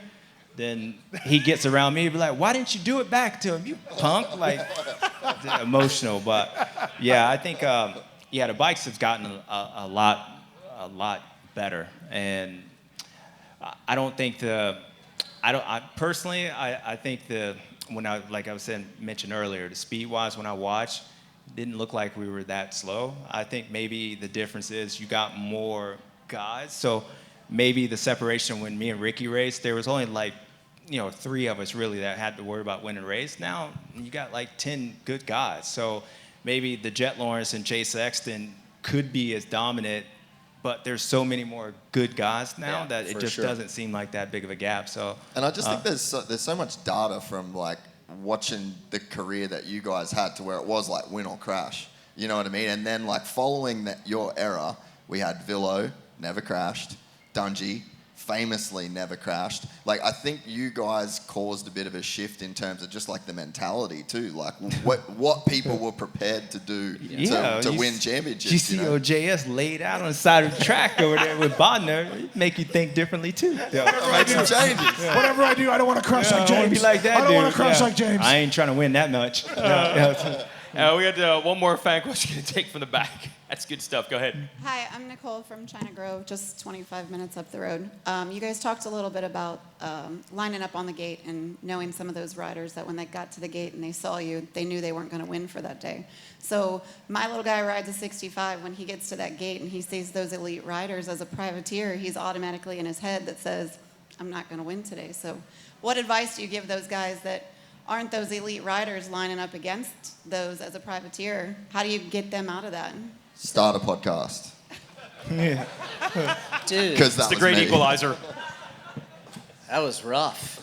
Then he gets around me and be like, why didn't you do it back to him, you punk? Like, emotional. But yeah, I think, the bikes have gotten a lot better. And I don't think I think when I, like I was saying, mentioned earlier, the speed-wise when I watched, it didn't look like we were that slow. I think maybe the difference is you got more guys. So maybe the separation when me and Ricky raced, there was only like, 3 of us really that had to worry about winning a race. Now you got like 10 good guys. So maybe the Jet Lawrence and Chase Sexton could be as dominant, but there's so many more good guys now that it just doesn't seem like that big of a gap. So, and I just think there's so much data from like watching the career that you guys had to where it was like win or crash. You know what I mean? And then like following your era, we had Villo, never crashed, Dungey, famously never crashed. Like I think you guys caused a bit of a shift in terms of just like the mentality too, like what people were prepared to do to win championships. You see OJS laid out on the side of the track over there with Bodner, it make you think differently too. Make some changes. Whatever I do, I don't want to crush like I don't wanna James. be like that I don't dude. want to crush like James. I ain't trying to win that much. We had one more fan question to take from the back. That's good stuff. Go ahead. Hi, I'm Nicole from China Grove, just 25 minutes up the road. You guys talked a little bit about lining up on the gate and knowing some of those riders that when they got to the gate and they saw you, they knew they weren't going to win for that day. So my little guy rides a 65. When he gets to that gate and he sees those elite riders as a privateer, he's automatically in his head that says, I'm not going to win today. So what advice do you give those guys that aren't those elite riders lining up against those as a privateer? How do you get them out of that? Start a podcast. Dude, Because It's the great equalizer. that was rough.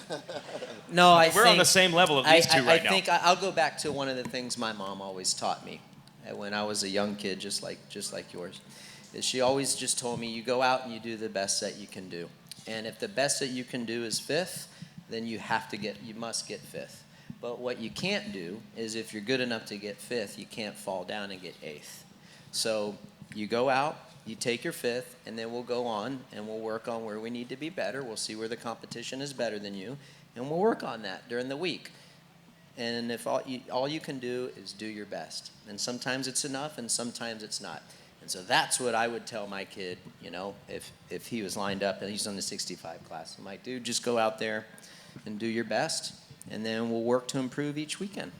No, We're on the same level of these two right now. I think I'll go back to one of the things my mom always taught me when I was a young kid, just like yours. Is she always just told me, you go out and you do the best that you can do. And if the best that you can do is 5th, then you must get 5th. But what you can't do is if you're good enough to get 5th, you can't fall down and get 8th. So you go out, you take your 5th, and then we'll go on and we'll work on where we need to be better. We'll see where the competition is better than you, and we'll work on that during the week. And if all you can do is do your best. And sometimes it's enough, and sometimes it's not. And so that's what I would tell my kid, if he was lined up and he's on the 65 class. I'm like, dude, just go out there and do your best, and then we'll work to improve each weekend.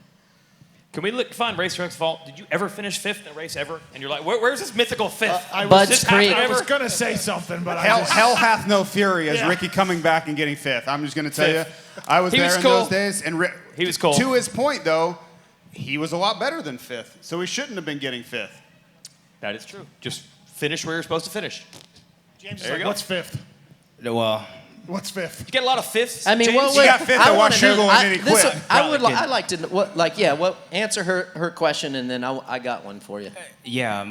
Can we find Racetrack's fault? Did you ever finish fifth in a race ever? And you're like, where's this mythical fifth? Bud's Creek. I was going to say something, but Hell hath no fury as Yeah. Ricky coming back and getting fifth. I'm just going to tell you, Fifth. I was He there was in cool. those days. And He was cool. To his point, though, he was a lot better than fifth, so he shouldn't have been getting fifth. That is true. Just finish where you're supposed to finish. James is There you like, go. what's fifth? Well, What's fifth? You get a lot of fifths. I mean, James? what He got fifth at wanna Washugo know- and then he quit. I'd like to know, answer her question, and then I got one for you. yeah,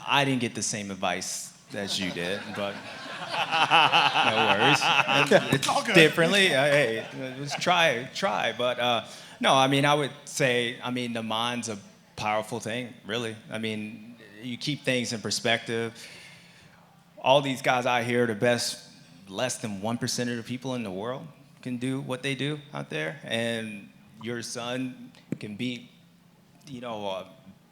I didn't get the same advice as you did, but no worries. It's all good. differently. Hey, just try. But no, I mean, I would say, I mean, the mind's a powerful thing, really. I mean, you keep things in perspective. All these guys out here, the best, less than 1% of the people in the world can do what they do out there, and your son can beat,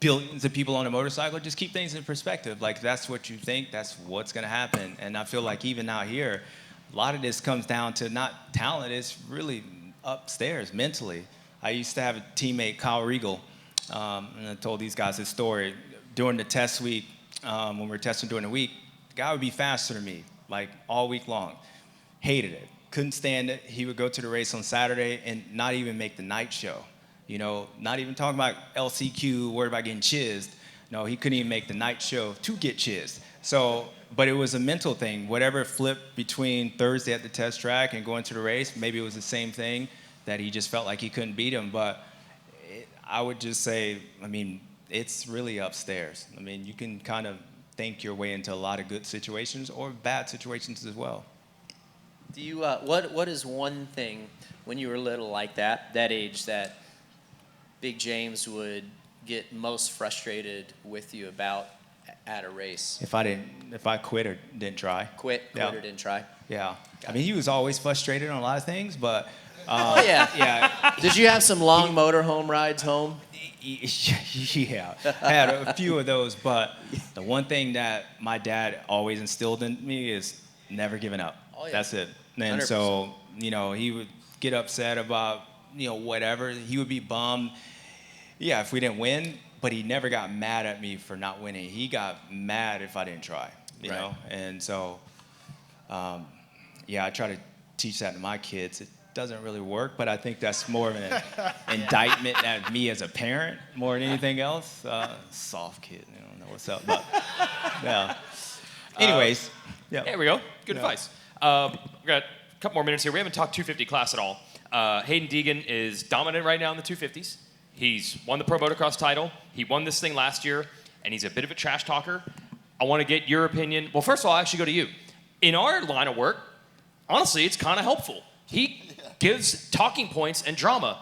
billions of people on a motorcycle. Just keep things in perspective. Like, that's what you think, that's what's going to happen. And I feel like even out here, a lot of this comes down to not talent, it's really upstairs mentally. I used to have a teammate, Kyle Riegel, and I told these guys this story. During the test week, when we were testing during the week, the guy would be faster than me, like all week long. Hated it, couldn't stand it. He would go to the race on Saturday and not even make the night show. Not even talking about LCQ, worried about getting chizzed. No, he couldn't even make the night show to get chizzed. So, but it was a mental thing. Whatever flipped between Thursday at the test track and going to the race, maybe it was the same thing, that he just felt like he couldn't beat him. But I would just say, I mean, it's really upstairs. I mean, you can kind of think your way into a lot of good situations or bad situations as well. Do you what is one thing when you were little like that age, that Big James would get most frustrated with you about at a race? If I quit or didn't try. Quit Yeah. or didn't try? Yeah. I mean, he was always frustrated on a lot of things, but Oh yeah. yeah. Did you have some long motorhome rides home? Yeah, I had a few of those, but the one thing that my dad always instilled in me is never giving up. Oh, yeah. That's it. And 100%. so, he would get upset about, whatever. He would be bummed, if we didn't win, but he never got mad at me for not winning. He got mad if I didn't try, you Right. know? And so, I try to teach that to my kids. It doesn't really work, but I think that's more of an indictment at me as a parent more than anything else. Soft kid, I don't know what's up, but yeah. Anyways, yeah. There we go. Good advice. We've got a couple more minutes here. We haven't talked 250 class at all. Hayden Deegan is dominant right now in the 250s. He's won the Pro Motocross title. He won this thing last year, and he's a bit of a trash talker. I want to get your opinion. Well, first of all, I'll actually go to you. In our line of work, honestly, it's kind of helpful. He gives talking points and drama.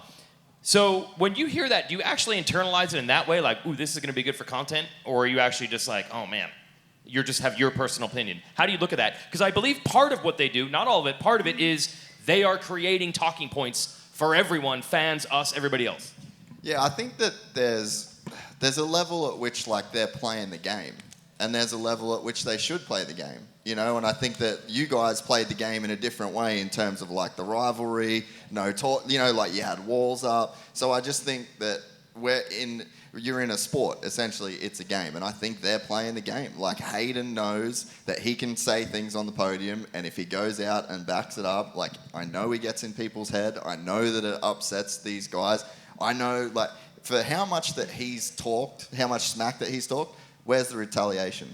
So when you hear that, do you actually internalize it in that way, like, ooh, this is going to be good for content? Or are you actually just like, oh, man, you just have your personal opinion? How do you look at that? Because I believe part of what they do, not all of it, part of it is they are creating talking points for everyone, fans, us, everybody else. Yeah, I think that there's a level at which, like, they're playing the game, and there's a level at which they should play the game, you know? And I think that you guys played the game in a different way in terms of, like, the rivalry, like you had walls up. So I just think that you're in a sport, essentially. It's a game, and I think they're playing the game. Like, Hayden knows that he can say things on the podium, and if he goes out and backs it up, like, I know he gets in people's head. I know that it upsets these guys. I know, like, for how much that he's talked, how much smack that he's talked, where's the retaliation?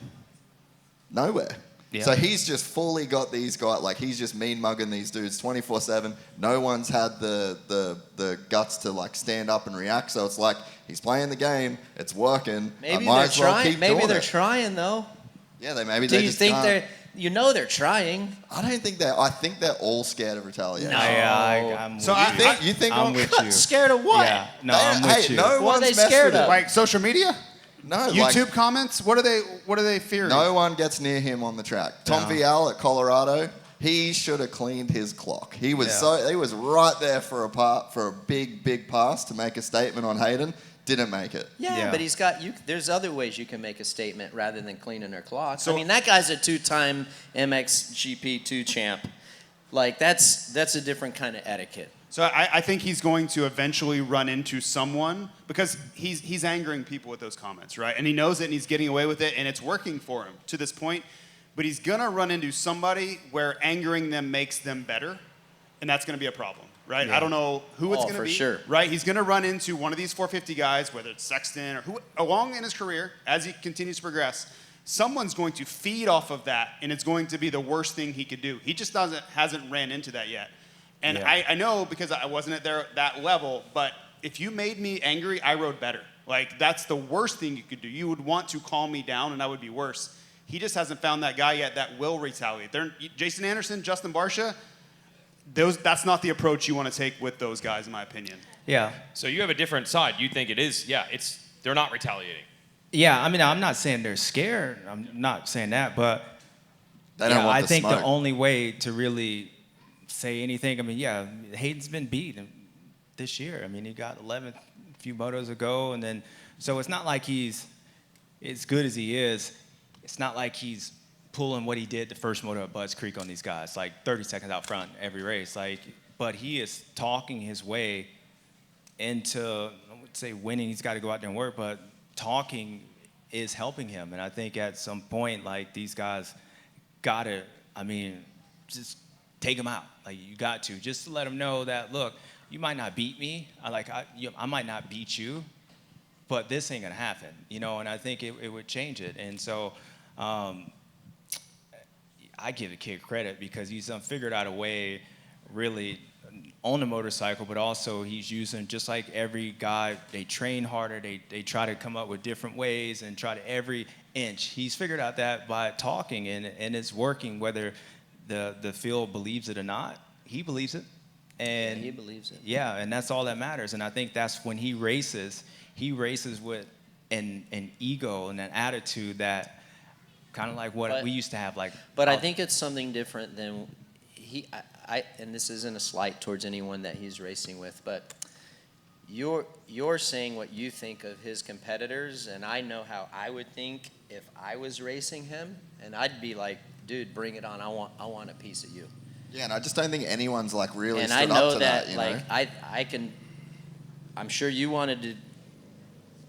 Nowhere. Yeah. So he's just fully got these guys, like, he's just mean mugging these dudes 24/7. No one's had the guts to, like, stand up and react. So it's like, he's playing the game, it's working. Maybe I might they're as well trying. keep Maybe doing they're it. trying though. Yeah, maybe Do they you just think can't. they're trying? I don't think I think they're all scared of retaliation. No. I'm So with You think I'm with you. Scared of what? Yeah, no, I'm with you. No What are one's they messed scared with of? it. Like social media? No, YouTube comments? What are they fearing? No one gets near him on the track. Tom Vial at Colorado, he should have cleaned his clock. He was he was right there for a big pass to make a statement on Hayden. Didn't make it. Yeah, but he's got there's other ways you can make a statement rather than cleaning their clock. I mean, that guy's a 2-time MX GP2 champ. Like, that's a different kind of etiquette. So I think he's going to eventually run into someone because he's angering people with those comments, right? And he knows it and he's getting away with it and it's working for him to this point. But he's going to run into somebody where angering them makes them better, and that's going to be a problem, right? Yeah. I don't know who it's going to for be, sure. right? He's going to run into one of these 450 guys, whether it's Sexton or who, along in his career, as he continues to progress, someone's going to feed off of that, and it's going to be the worst thing he could do. He just hasn't ran into that yet. And Yeah. I know because I wasn't at that level, but if you made me angry, I rode better. Like, that's the worst thing you could do. You would want to calm me down, and I would be worse. He just hasn't found that guy yet that will retaliate. Jason Anderson, Justin Barcia, that's not the approach you want to take with those guys, in my opinion. Yeah. So you have a different side. You think it is, they're not retaliating. Yeah, I mean, I'm not saying they're scared. I'm not saying that, but They don't want I the think smoke. the only way to really say anything, I mean, yeah, Hayden's been beat this year. I mean, he got 11th a few motos ago, and then, so it's not like he's, as good as he is, it's not like he's pulling what he did the first moto at Budds Creek on these guys, like 30 seconds out front every race. Like, but he is talking his way into, I would say winning, he's got to go out there and work, but talking is helping him. And I think at some point, like, these guys got to, I mean, just take them out. Like, you got to, just to let them know that, look, you might not beat me. I might not beat you, but this ain't going to happen, you know, and I think it would change it. And so I give the kid credit because he's figured out a way really on the motorcycle, but also he's using, just like every guy, they train harder, they try to come up with different ways and try to every inch. He's figured out that by talking, and it's working whether the field believes it or not. He believes it. And he believes it. Yeah, and that's all that matters. And I think that's when he races with an ego and an attitude that kind of like what we used to have. But I think it's something different than and this isn't a slight towards anyone that he's racing with, but you're saying what you think of his competitors, and I know how I would think if I was racing him, and I'd be like, dude, bring it on. I want a piece of you. Yeah, and I just don't think anyone's like really And stood I know up to that, you like know? I'm sure you wanted to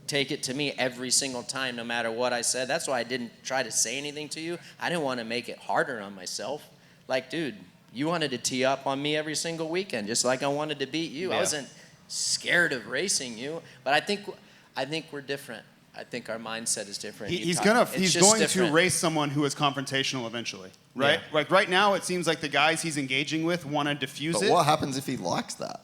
take it to me every single time, no matter what I said. That's why I didn't try to say anything to you. I didn't want to make it harder on myself. Like, dude, you wanted to tee up on me every single weekend, just like I wanted to beat you. Yeah. I wasn't scared of racing you, but I think we're different. I think our mindset is different. He's It's going just to different. race someone who is confrontational eventually, right? Yeah. Like right now, it seems like the guys he's engaging with want to diffuse But it. what happens if he likes that?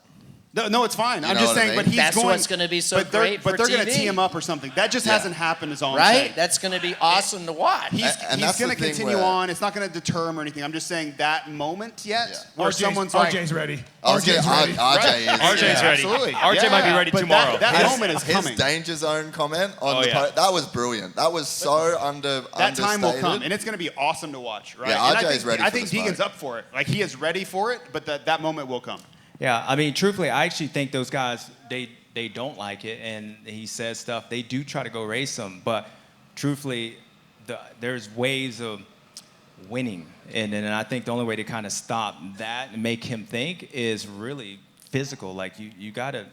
No, it's fine. I'm know just what I saying, mean? but he's That's going. what's gonna be so but they're, great But for they're going to TV. tee him up or something. That just Yeah. hasn't happened. Is all I'm saying. Right? That's going to be awesome to watch. He's And that's going the to thing continue where- on. It's not going to deter him or anything. I'm just saying that moment yet, Yeah. where someone's like, RJ's ready. I was RJ's ready. RJ is. RJ's yeah. ready. absolutely. RJ might be ready but tomorrow. That moment is His coming. danger zone comment on Oh, the yeah. that was brilliant. That was so That time will come, understated. and it's going to be awesome to watch, right? Yeah, And I RJ is think, ready I for think the Deegan's smoke. up for it. Like, he is ready for it, but that moment will come. Yeah, I mean, truthfully, I actually think those guys, they don't like it, and he says stuff. They do try to go race them, but truthfully, there's ways of winning, and I think the only way to kind of stop that and make him think is really physical. Like you gotta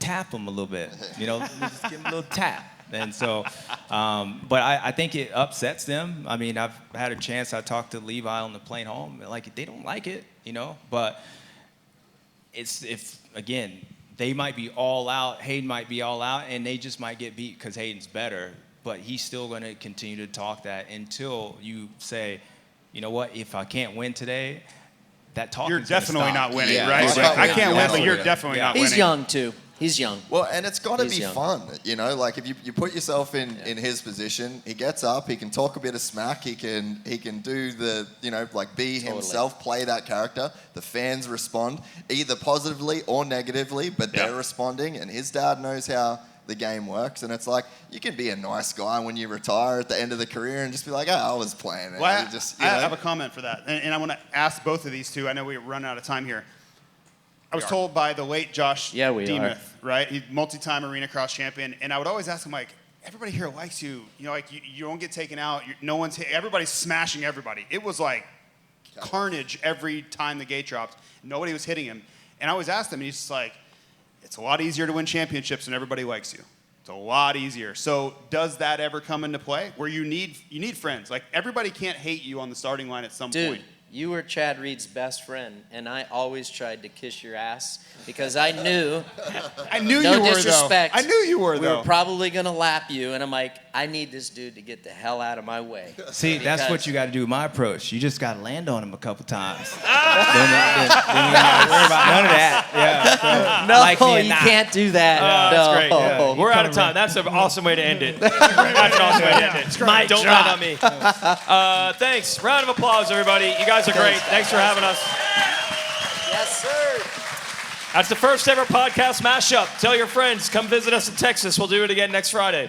tap him a little bit, you know, just give him a little tap. And so, but I think it upsets them. I mean, I've had a chance. I talked to Levi on the plane home. Like, they don't like it, you know, but again, they might be all out, Hayden might be all out, and they just might get beat because Hayden's better, but he's still going to continue to talk that until you say, you know what, if I can't win today, that talk You're is gonna definitely stop. not winning, Yeah, right? he's Like, not I winning. can't win, but Yeah. you're definitely not winning. He's young too. He's young. Well, and it's got to He's be young. fun, you know. Like if you put yourself in his position, he gets up, he can talk a bit of smack, he can do the, you know, like be himself, play that character. The fans respond either positively or negatively, but they're responding, and his dad knows how the game works. And it's like, you can be a nice guy when you retire at the end of the career and just be like, oh, I was playing it. Well, You I know? have a comment for that, and I want to ask both of these two. I know we're running out of time here. I was told by the late Josh Yeah, we Demuth, are. right? He's multi-time arena cross champion, and I would always ask him, like, everybody here likes you. You know, like you don't get taken out. Everybody's smashing everybody. It was like carnage every time the gate dropped. Nobody was hitting him. And I always ask him, and he's just like, it's a lot easier to win championships when everybody likes you. It's a lot easier. So does that ever come into play where you need friends? Like, everybody can't hate you on the starting line at some point. Dude, you were Chad Reed's best friend, and I always tried to kiss your ass because I knew. You were, disrespect. though. I knew you were, We though. were probably gonna lap you, and I'm like, I need this dude to get the hell out of my way. See, that's Because- what you got to do. My approach. You just got to land on him a couple times. then you got to worry about none of that. Yeah. So, No, like me or you not. can't do that. Oh, that's great. No. We're out of time. That's an awesome way to end it. That's an awesome way to end it. Mic Don't drop. land on me. Thanks. Round of applause, everybody. You guys are great. Thanks for having us. Yes, sir. That's the first ever podcast mashup. Tell your friends. Come visit us in Texas. We'll do it again next Friday.